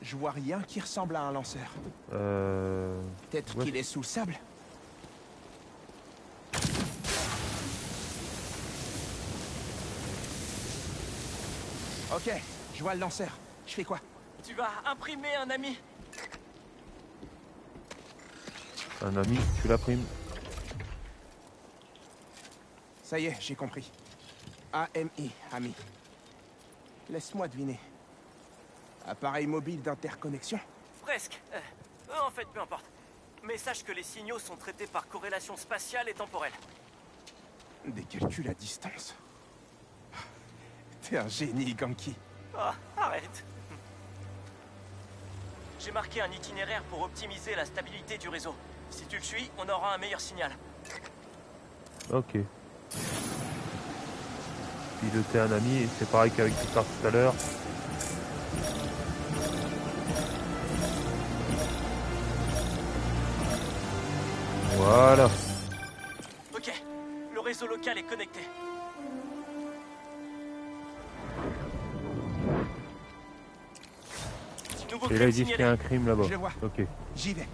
Je vois rien qui ressemble à un lanceur. Peut-être qu'il est sous le sable. Ok, je vois le lanceur. Je fais quoi? Tu vas imprimer un ami. Un ami, tu la prime. Ça y est, j'ai compris. AMI, ami. Laisse-moi deviner. Appareil mobile d'interconnexion? Presque. En fait, peu importe. Mais sache que les signaux sont traités par corrélation spatiale et temporelle. Des calculs à distance? T'es un génie, Ganki. Ah, arrête. J'ai marqué un itinéraire pour optimiser la stabilité du réseau. Si tu le suis, on aura un meilleur signal. Ok. Piloter un ami, c'est pareil qu'avec Picard tout à l'heure. Voilà. Ok, le réseau local est connecté. Nouveau Et là, crime ils disent qu'il y a un crime là-bas. Je le vois. Ok. J'y vais.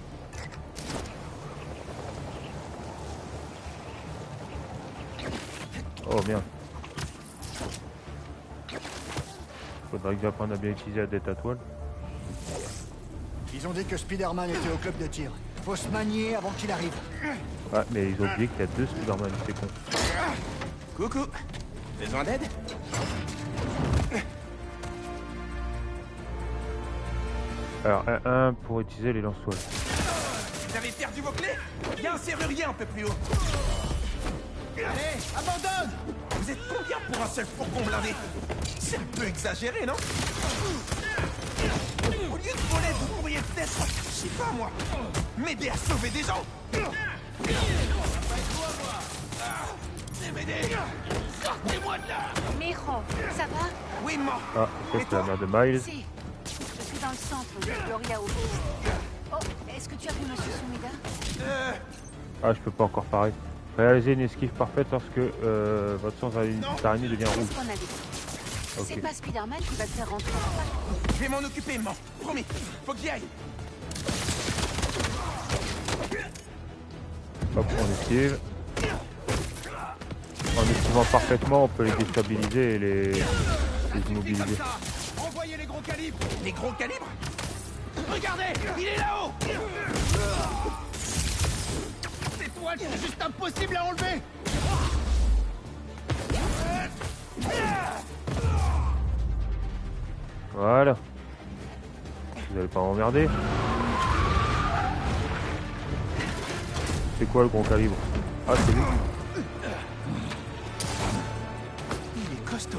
Oh merde. Faudrait que j'apprenne à bien utiliser la dette à toile. Ils ont dit que Spider-Man était au club de tir. Faut se manier avant qu'il arrive. Ouais, mais ils ont oublié qu'il y a 2 Spider-Man, c'est con. Coucou. Besoin d'aide? Alors, un pour utiliser les lance-toiles. Vous avez perdu vos clés? Il y a un serrurier un peu plus haut. Allez, abandonne! Vous êtes combien pour un seul fourgon blindé? C'est un peu exagéré, non? Au lieu de voler, vous pourriez peut-être, je sais pas moi, m'aider à sauver des gens. Sortez-moi de là! Miro, ça va? Oui, maman. Ah, ça c'est la mère de Miles. Si. Je suis dans le centre de Gloria Office. Oh, est-ce que tu as vu Monsieur Sumida? Ah, je peux pas encore parler. Réalisez une esquive parfaite lorsque votre sens d'araignée devient rouge. C'est ce qu'on a dit. Ok. C'est pas Spider-Man qui va te faire rentrer en face. Je vais m'en occuper, maman. Promis. Faut que j'y aille. Hop, on esquive. En esquivant parfaitement, on peut les déstabiliser et les immobiliser. Envoyez les gros calibres. Les gros calibres? Regardez, il est là-haut. Ces toiles sont juste impossibles à enlever. Voilà. Vous allez pas m'emmerder. C'est quoi le gros calibre? Ah, c'est lui. Il est costaud.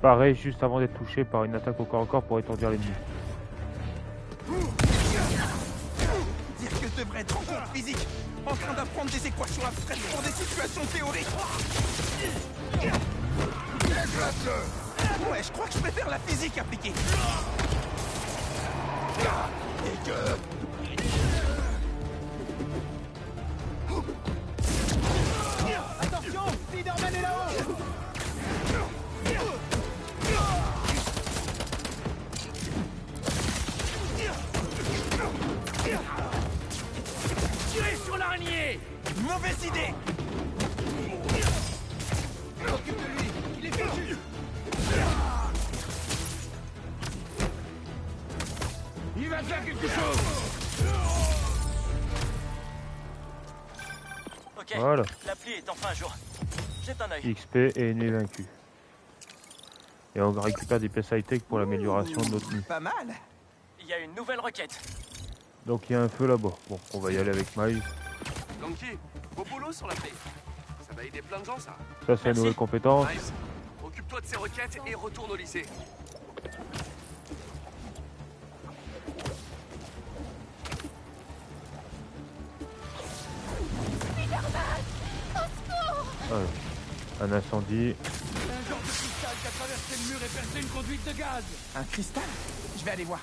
Pareil, juste avant d'être touché par une attaque au corps à corps pour étourdir l'ennemi. Dire que je devrais être en cours physique, en train d'apprendre des équations abstraites pour des situations théoriques. Ouais, je crois que je préfère la physique appliquée. Attention, Spider-Man est là-haut. Tirez sur l'araignée! Mauvaise idée. Occupe de lui, il est fichu. Il va faire quelque chose! Ok, Voilà. l'appli est enfin à jour. Jette un œil. XP et ennemi vaincu. Et on récupère des pièces high-tech pour l'amélioration de notre nid. Pas mal. Il y a une nouvelle requête. Donc il y a un feu là-bas. Bon, on va y aller avec Miles. Ganki, beau boulot sur la paix. Ça va aider plein de gens, ça. Ça, c'est une nouvelle compétence. Nice. Occupe-toi de ces requêtes et retourne au lycée. Ouais. Un incendie. Un genre de cristal qui a traversé le mur et percé une conduite de gaz. Un cristal? Je vais aller voir.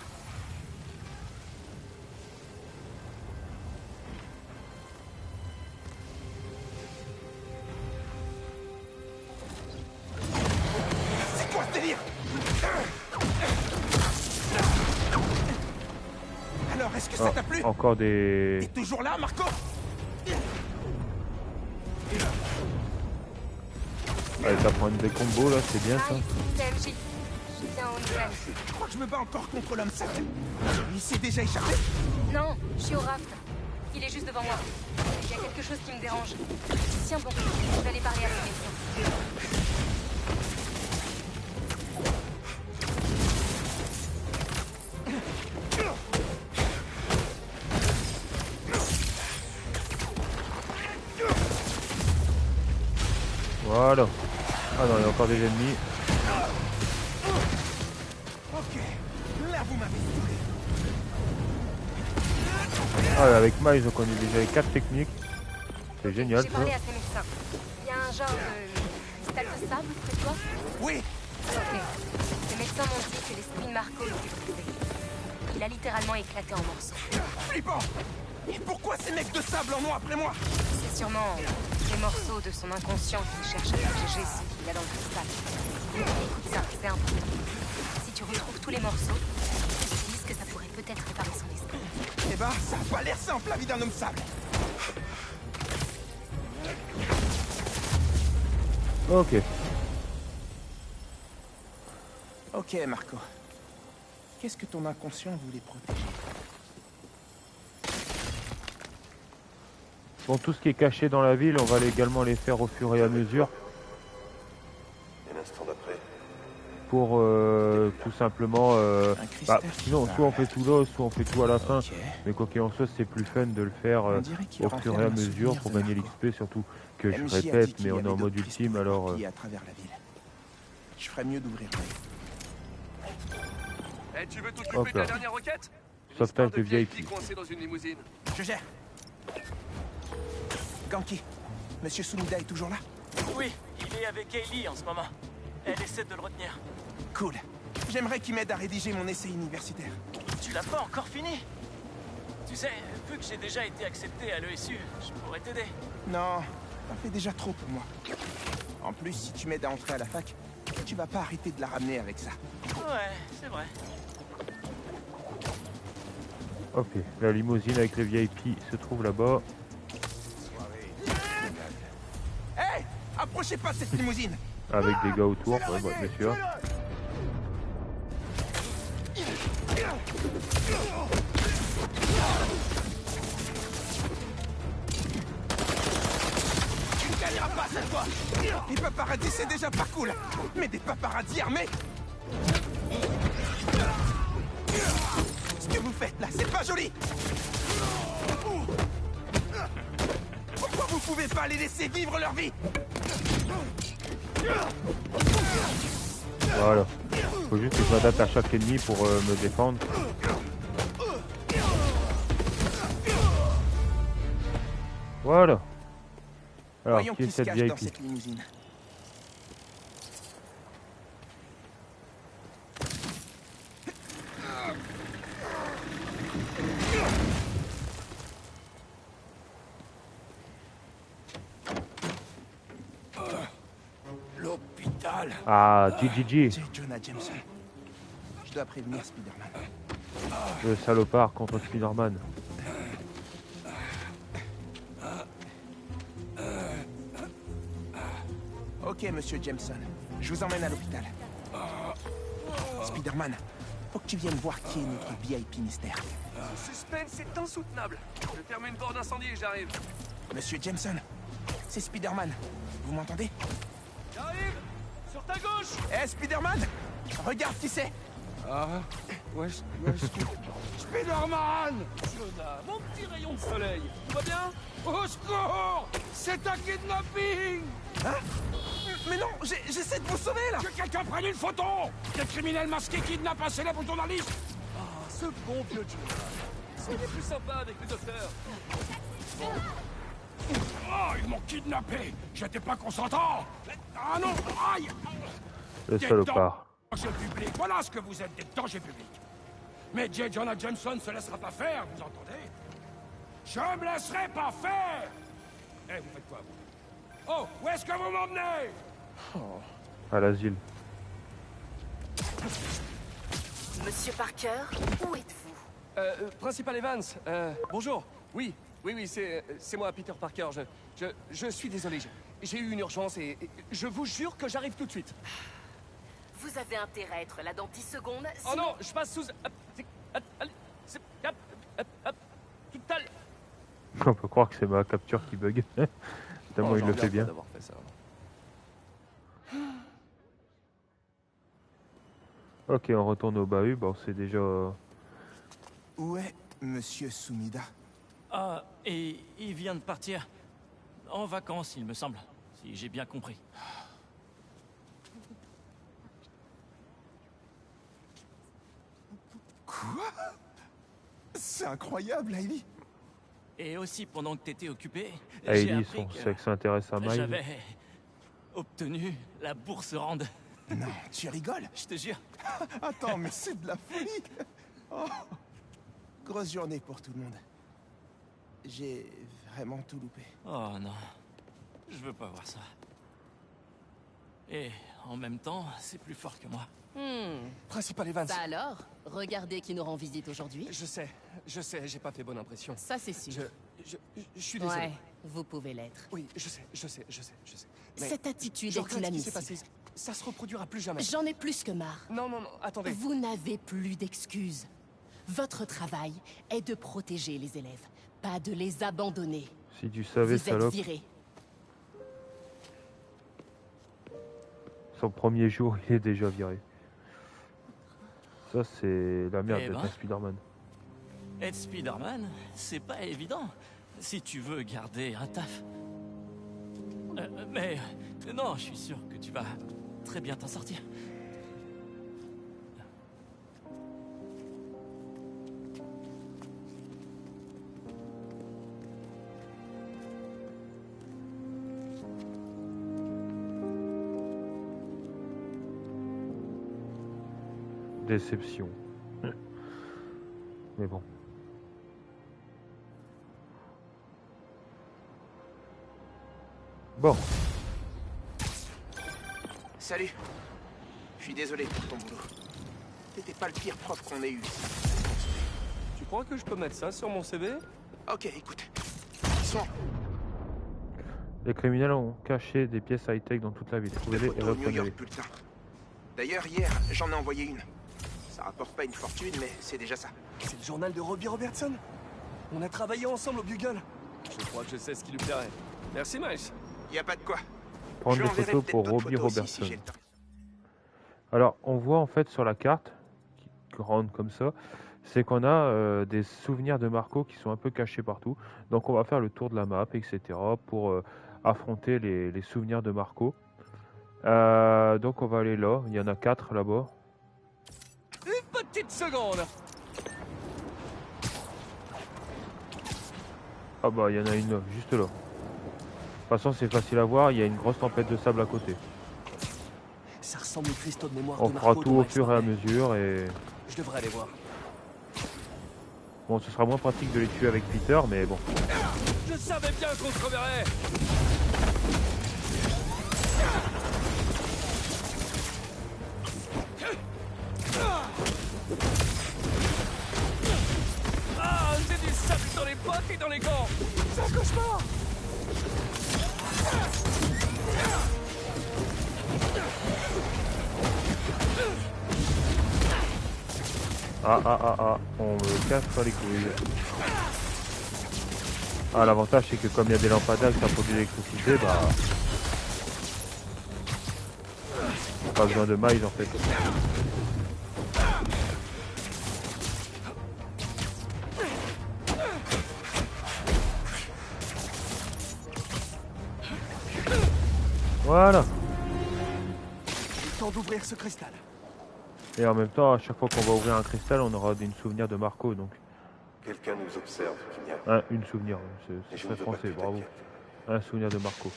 C'est quoi ce délire? Alors, est-ce que ça t'a plu? Encore des... T'es toujours là, Marco? Allez, ça prend des combos là, c'est bien ça. Hi, c'est MJ. Viens, Owen. Je crois que je me bats encore contre l'homme sale. Il s'est déjà échappé? Non, je suis au raft. Il est juste devant moi. Il y a quelque chose qui me dérange. Tiens bon, je vais aller parler à ce médecin. Voilà. Ah non, il y a encore des ennemis. Ok, là vous m'avez trouvé. Ah, ouais, avec Miles, donc on est déjà avec 4 techniques. C'est génial J'ai ça. parlé à ces médecins. Il y a un genre de cristal de sable près de toi? Oui. Ok. Les médecins m'ont dit que l'esprit de Marco était brisé. Il a littéralement éclaté en morceaux. Flippant. Et pourquoi ces mecs de sable en ont après moi? C'est sûrement des morceaux de son inconscient qui cherche à protéger ce qu'il a dans le cristal. Écoute ça, c'est important. Si tu retrouves tous les morceaux, ils disent que ça pourrait peut-être réparer son esprit. Eh ben, ça a pas l'air simple la vie d'un homme sable. Ok. Ok, Marco. Qu'est-ce que ton inconscient voulait protéger? Bon, tout ce qui est caché dans la ville, on va également les faire au fur et à mesure. Et l'instant d'après. Pour tout simplement... sinon, soit on fait tout là, soit on fait tout à la fin. Mais quoi qu'il en soit, c'est plus fun de le faire au fur et à mesure pour gagner l'XP, surtout que je répète, mais on est en mode ultime, alors... à travers la ville. Je ferais mieux d'ouvrir l'œil. Eh, tu veux t'occuper de la dernière requête? Sauvetage de VIP. Coincé dans une limousine. Je gère. Ganki, Monsieur Sumida est toujours là? Oui, il est avec Hailey en ce moment. Elle essaie de le retenir. Cool. J'aimerais qu'il m'aide à rédiger mon essai universitaire. Tu l'as pas encore fini? Tu sais, vu que j'ai déjà été accepté à l'ESU, je pourrais t'aider. Non, t'en fais déjà trop pour moi. En plus, si tu m'aides à entrer à la fac, tu vas pas arrêter de la ramener avec ça. Ouais, c'est vrai. Ok, la limousine avec les VIP se trouve là-bas. Hey, approchez pas de cette limousine. Avec des gars autour, ouais, bah, bien sûr. Tu ne gagneras pas cette fois. Les paparazzis, c'est déjà pas cool. Mais des paparazzis armés. Ce que vous faites là, c'est pas joli. Pourquoi vous pouvez pas les laisser vivre leur vie? Voilà. Faut juste que je m'adapte à chaque ennemi pour me défendre. Voilà. Alors, Voyons qui est qui se cette cache dans VIP? cette limousine. L'hôpital. Ah, GGG. C'est Jonah Jameson. Je dois prévenir Spider-Man. Le salopard contre Spider-Man. Ok, monsieur Jameson. Je vous emmène à l'hôpital. Spider-Man, faut que tu viennes voir qui est notre VIP mystère. Ce suspense est insoutenable. Je ferme une porte d'incendie et j'arrive. Monsieur Jameson, c'est Spider-Man. Vous m'entendez? J'arrive! Sur ta gauche! Eh, Spider-Man! Regarde qui c'est! Ah, ouais, Spider-Man! Jonah, mon petit rayon de soleil. Tout va bien? Au secours! C'est un kidnapping! Hein? Mais non, j'essaie de vous sauver, là! Que quelqu'un prenne une photo! Des criminels masqués kidnappent un célèbre journaliste! Ah, ce bon vieux Jonah. Soyez plus sympa avec le docteur. Oh, ils m'ont kidnappé! J'étais pas consentant! Ah non! Aïe! Le salopard. Danger public, voilà ce que vous êtes, des dangers publics! Mais J. Jonah Jameson se laissera pas faire, vous entendez? Je me laisserai pas faire! Eh, vous faites quoi, vous? Oh, où est-ce que vous m'emmenez? À l'asile. Monsieur Parker, où êtes-vous? Principal Evans, bonjour. Oui, c'est moi, Peter Parker. Je suis désolé. J'ai eu une urgence et je vous jure que j'arrive tout de suite. Vous avez intérêt à être là dans 10 secondes. Oh sinon- non, je passe sous... Allez, tout à l'heure. On peut croire que c'est ma capture qui bug. Tellement Oh, il j'en le reviens fait pas bien. d'avoir fait ça. Ok, on retourne au bahut. Bon, c'est déjà... Où est Monsieur Sumida? Ah, et il vient de partir. En vacances, il me semble. Si j'ai bien compris. Quoi? C'est incroyable, Hailey. Et aussi, pendant que t'étais occupé, Hailey, j'ai appris c'est que ça intéresse à Miles. j'avais obtenu la bourse Rand. Non, tu rigoles? Je te jure. Attends, mais c'est de la folie. Oh. Grosse journée pour tout le monde. J'ai vraiment tout loupé. Oh non, je veux pas voir ça. Et en même temps, c'est plus fort que moi. Principal Evans. Ça alors? Regardez qui nous rend visite aujourd'hui. Je sais, j'ai pas fait bonne impression. Ça c'est sûr. Je suis désolé. Ouais, vous pouvez l'être. Oui, je sais. Mais Cette attitude je est regrette ce qui s'est inadmissible. passé. Ça se reproduira plus jamais. J'en ai plus que marre. Non, attendez. Vous n'avez plus d'excuses. Votre travail est de protéger les élèves, pas de les abandonner. Si tu savais, Vous êtes salope. viré. Son premier jour, il est déjà viré. Ça, c'est la merde Eh d'être ben. un Spider-Man. Être Spider-Man, c'est pas évident. Si tu veux garder un taf. Mais non, je suis sûr que tu vas très bien t'en sortir. Déception. Mais bon. Bon. Salut. Je suis désolé pour ton boulot. T'étais pas le pire prof qu'on ait eu. Tu crois que je peux mettre ça sur mon CV? Ok, écoute. Ils sont Les criminels ont caché des pièces high-tech dans toute la ville. Trouvez-les et au New reprenez-les. York Bulletin. D'ailleurs, hier, j'en ai envoyé une. Ça rapporte pas une fortune, mais c'est déjà ça. C'est le journal de Robbie Robertson. On a travaillé ensemble au Bugle. Je crois que je sais ce qui lui plairait. Merci, Miles. Y a pas de quoi. Prendre Je des enverrai photos peut-être pour d'autres Robbie photos aussi, Robertson. si j'ai le temps. Alors, on voit en fait sur la carte, qui grande comme ça, c'est qu'on a des souvenirs de Marco qui sont un peu cachés partout. Donc on va faire le tour de la map, etc. pour affronter les souvenirs de Marco. Donc on va aller là, il y en a 4 là-bas. Une petite seconde. Ah bah il y en a une là, juste là. De toute façon c'est facile à voir, il y a une grosse tempête de sable à côté. Ça ressemble aux cristaux de mémoire On de fera Marco tout dont au Miles fur et à parlait. mesure et... Je devrais aller voir. Bon, ce sera moins pratique de les tuer avec Peter, mais bon. Je savais bien qu'on se reverrait. Ah, j'ai du sable dans les bottes et dans les gants. C'est un cauchemar. On me casse pas les couilles. Ah, l'avantage c'est que comme il y a des lampadaires ça produit de l'électricité, bah... Pas besoin de Miles en fait. Voilà. Le temps d'ouvrir ce cristal. Et en même temps, à chaque fois qu'on va ouvrir un cristal, on aura une souvenir de Marco, donc. Quelqu'un nous observe, Kinya. Une souvenir, c'est très français, bravo. Un souvenir de Marco.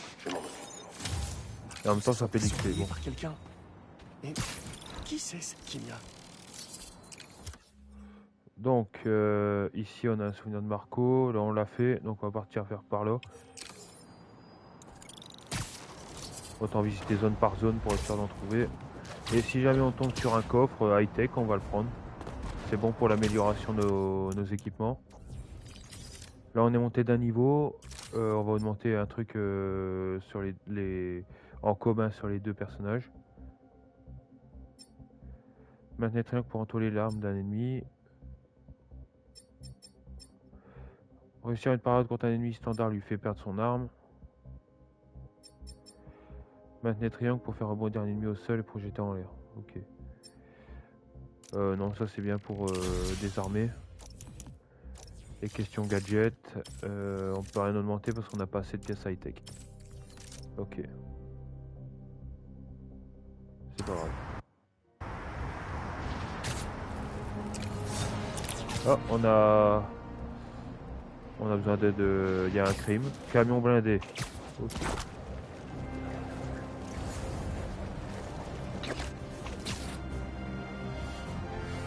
Et en même temps, ça fait l'XP, bon. Par quelqu'un. Et qui c'est cette Kimia? Donc, ici, on a un souvenir de Marco. Là, on l'a fait, donc on va partir vers par là. Autant visiter zone par zone pour être sûr d'en trouver. Et si jamais on tombe sur un coffre high-tech, on va le prendre. C'est bon pour l'amélioration de nos équipements. Là, on est monté d'un niveau. On va augmenter un truc sur en commun sur les deux personnages. Maintenez triangle pour entoiler l'arme d'un ennemi. Réussir une parade contre un ennemi standard lui fait perdre son arme. Maintenez triangle pour faire rebondir un ennemi au sol et projeter en l'air. Ok. Non, ça c'est bien pour désarmer. Et question gadget, on peut rien augmenter parce qu'on n'a pas assez de pièces high-tech. Ok. C'est pas grave. Ah, on a besoin d'aide. Il y a un crime. Camion blindé. Ok.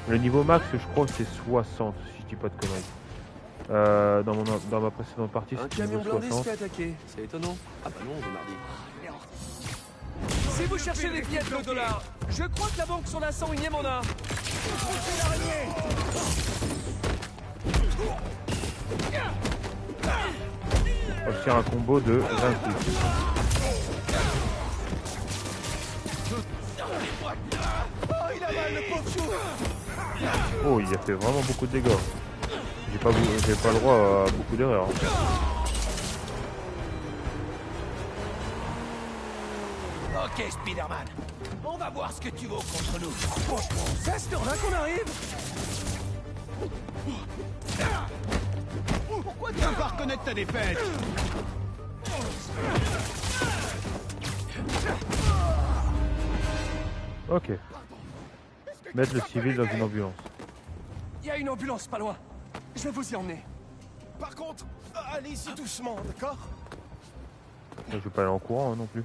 Le niveau max, je crois que c'est 60, si je dis pas de conneries. Dans ma précédente partie, c'était niveau 60. Un camion blindé se fait attaquer, c'est étonnant. Ah bah non, on est mardi. Si vous cherchez des billets de $, je crois que la banque sur la 101e en a. On va faire un combo de 26. Oh, il a fait vraiment beaucoup de dégâts. J'ai pas le droit à beaucoup d'erreurs. Ok, Spider-Man. On va voir ce que tu vaux contre nous. C'est à cette heure-là qu'on arrive. Pourquoi tu veux pas reconnaître ta défaite? Ok. Mettre le civil dans une ambulance. Il y a une ambulance pas loin. Je vais vous y emmener. Par contre, allez-y doucement, d'accord? Je vais pas aller en courant hein, non plus.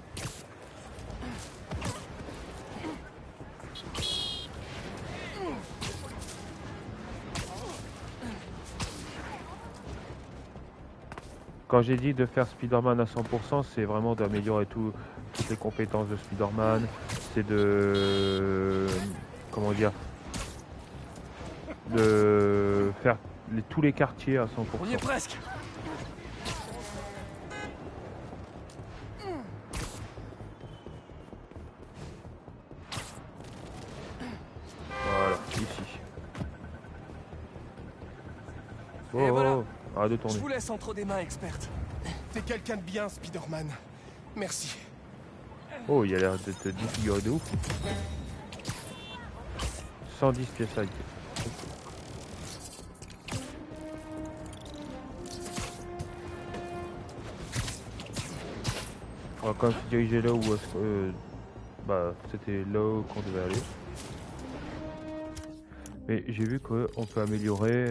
Quand j'ai dit de faire Spider-Man à 100%, c'est vraiment d'améliorer toutes les compétences de Spider-Man. C'est de... comment dire, de faire tous les quartiers à 100%. On y est presque. Voilà, ici. Oh, et voilà. Arrête de tourner. Je vous laisse entre des mains expertes. T'es quelqu'un de bien, Spider-Man. Merci. Oh, il a l'air d'être défiguré de ouf. 110 pièces à été. On va quand même se diriger là où c'était là qu'on devait aller. Mais j'ai vu qu'on peut améliorer.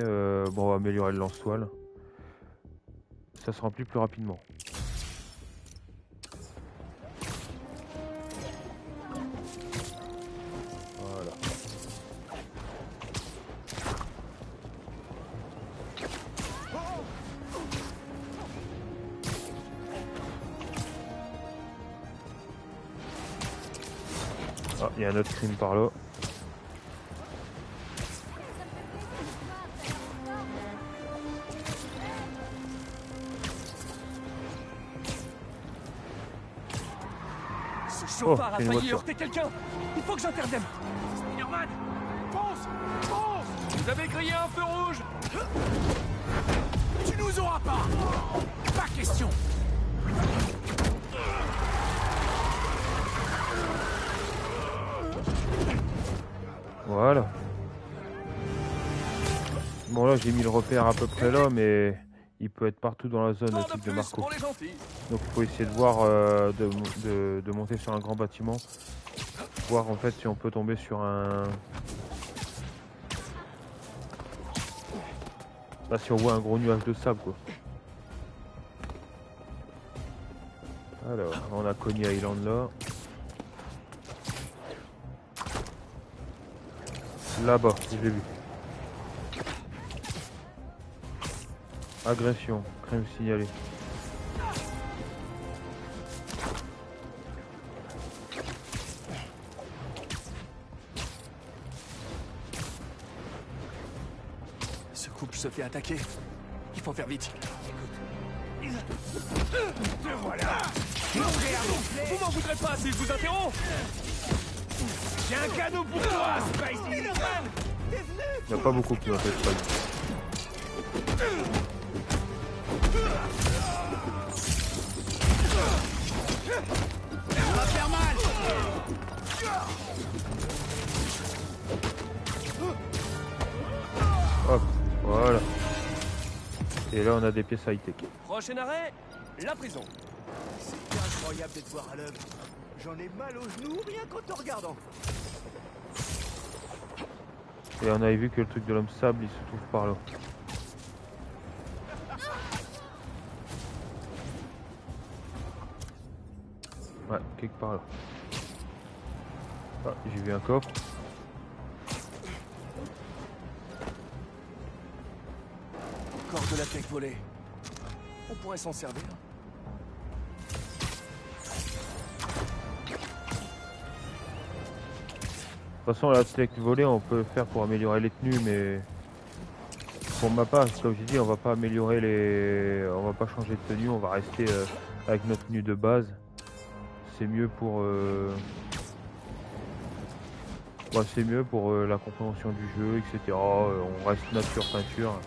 Bon, on va améliorer le lance-toile. Ça se remplit plus rapidement. Voilà. Ah, il y a un autre crime par là. Ce chauffard a failli heurter quelqu'un. Il faut que j'intervienne. Spider-Man, fonce, fonce. Vous avez grillé un feu rouge. Tu nous auras pas. Pas question. Voilà. Bon là j'ai mis le repère à peu près là, mais il peut être partout dans la zone le type de Marco. Donc il faut essayer de voir de monter sur un grand bâtiment, voir en fait si on peut tomber sur un... Bah, si on voit un gros nuage de sable quoi. Alors on a Coney Island là. Là-bas, je l'ai vu. Agression, crime signalée. Ce couple se fait attaquer. Il faut faire vite. Te voilà. Vous m'en voudrez pas si je vous interromps. J'ai un cadeau pour toi, Spidey. Il n'y a pas beaucoup plus en fait, Spidey. Ça va faire mal. Hop, voilà. Et là on a des pièces high-tech. Prochain arrêt, la prison. C'est incroyable de te voir à l'œuvre. J'en ai mal aux genoux rien qu'en te regardant. Et on avait vu que le truc de l'homme sable il se trouve par là. Ouais, quelque part là. Ah, j'ai vu un coffre. Encore de la tech volée. On pourrait s'en servir. De toute façon, la tech volée, on peut le faire pour améliorer les tenues, mais pour ma part, comme j'ai dit, on va pas améliorer les, on va pas changer de tenue, on va rester avec notre tenue de base. C'est mieux pour, ouais, c'est mieux pour la compréhension du jeu, etc. On reste nature peinture.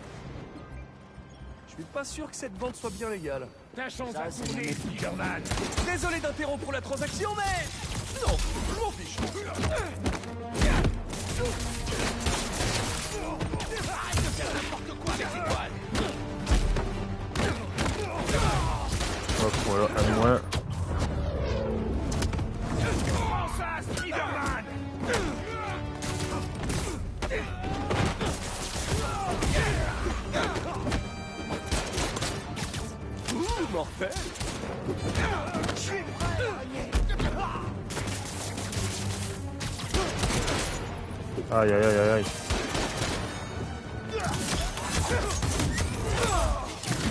Je suis pas sûr que cette vente soit bien légale. Ta chance à tourner, Spider-Man. Désolé d'interrompre la transaction, mais non, je m'en fiche. Arrête de faire n'importe quoi avec tes doigts. Hop, voilà, un moins. Prends ça, Spider-Man. Mortel. Je suis prêt, araignée. Aïe aïe aïe aïe.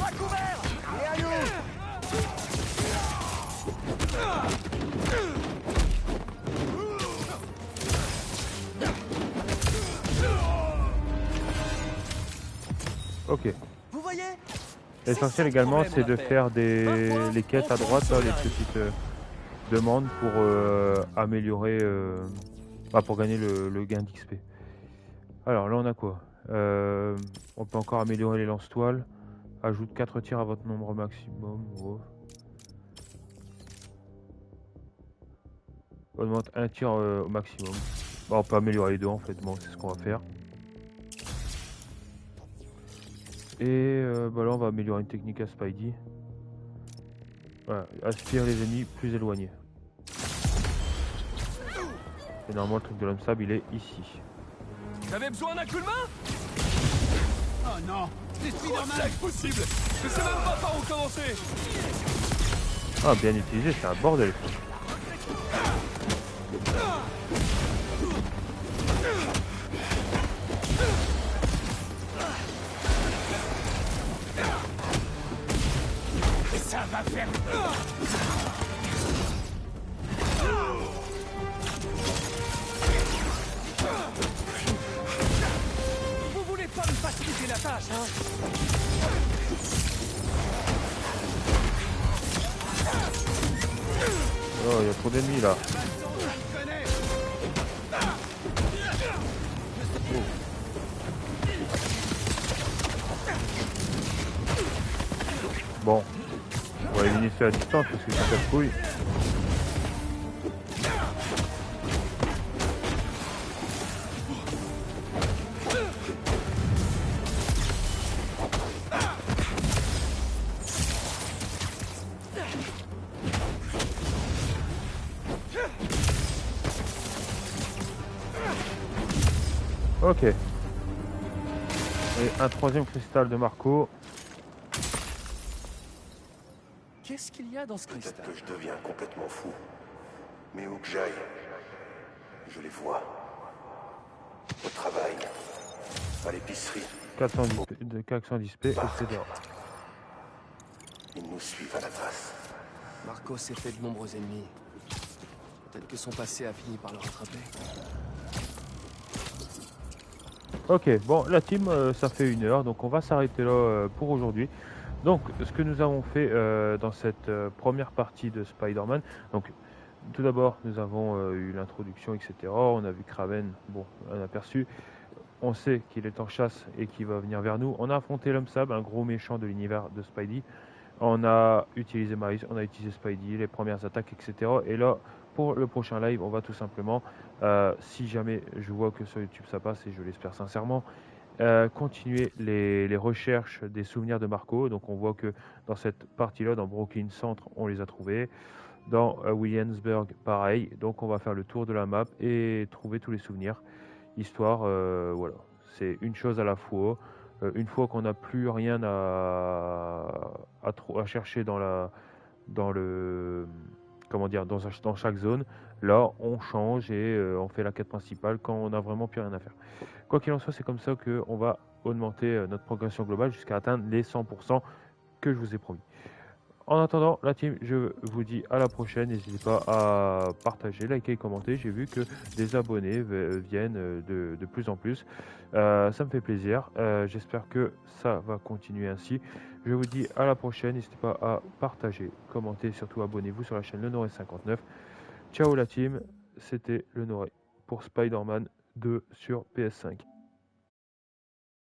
À couvert. Et à nous. Ok. Vous voyez? L'essentiel également, c'est de faire les quêtes à droite, là, les petites demandes pour améliorer, pour gagner le gain d'XP. Alors là, on a quoi? On peut encore améliorer les lance-toiles. Ajoute 4 tirs à votre nombre maximum. Oh. Augmente un tir au maximum. Bon, on peut améliorer les deux en fait. Bon, c'est ce qu'on va faire. Et là on va améliorer une technique à Spidey. Voilà, aspire les ennemis plus éloignés. Et normalement le truc de l'homme sable il est ici. T'avais besoin d'un coup de main? Oh non, c'est Spider-Man. C'est possible. Je sais même pas par où commencer. Ah bien utilisé, c'est un bordel. Ça va faire. Vous voulez pas me faciliter la tâche, hein? Oh, il y a trop d'ennemis là. Bon, on va éliminer ceux à distance parce que c'est un casse-couille. Ok. Et un troisième cristal de Marco. Qu'est-ce qu'il y a dans ce cristal? Peut-être que je deviens complètement fou. Mais où que j'aille, je les vois. Au travail, à l'épicerie. 410p, etc. Ils nous suivent à la trace. Marco s'est fait de nombreux ennemis. Peut-être que son passé a fini par le rattraper. Ok, bon, la team, ça fait 1 heure, donc on va s'arrêter là pour aujourd'hui. Donc, ce que nous avons fait dans cette première partie de Spider-Man, donc tout d'abord, nous avons eu l'introduction, etc. On a vu Kraven, bon, un aperçu. On sait qu'il est en chasse et qu'il va venir vers nous. On a affronté l'homme sable, un gros méchant de l'univers de Spidey. On a utilisé Miles, on a utilisé Spidey, les premières attaques, etc. Et là, pour le prochain live, on va tout simplement, si jamais je vois que sur YouTube ça passe, et je l'espère sincèrement, continuer les recherches des souvenirs de Marco. Donc on voit que dans cette partie-là, dans Brooklyn Centre, on les a trouvés. Dans Williamsburg, pareil. Donc on va faire le tour de la map et trouver tous les souvenirs. Histoire, voilà, c'est une chose à la fois. Une fois qu'on n'a plus rien à chercher dans chaque zone, là on change et on fait la quête principale quand on n'a vraiment plus rien à faire. Quoi qu'il en soit, c'est comme ça qu'on va augmenter notre progression globale jusqu'à atteindre les 100% que je vous ai promis. En attendant, la team, je vous dis à la prochaine. N'hésitez pas à partager, liker, commenter. J'ai vu que des abonnés viennent de plus en plus. Ça me fait plaisir. J'espère que ça va continuer ainsi. Je vous dis à la prochaine. N'hésitez pas à partager, commenter, surtout abonnez-vous sur la chaîne Le Noré 59. Ciao la team, c'était Le Noré pour Spider-Man 2 sur PS5.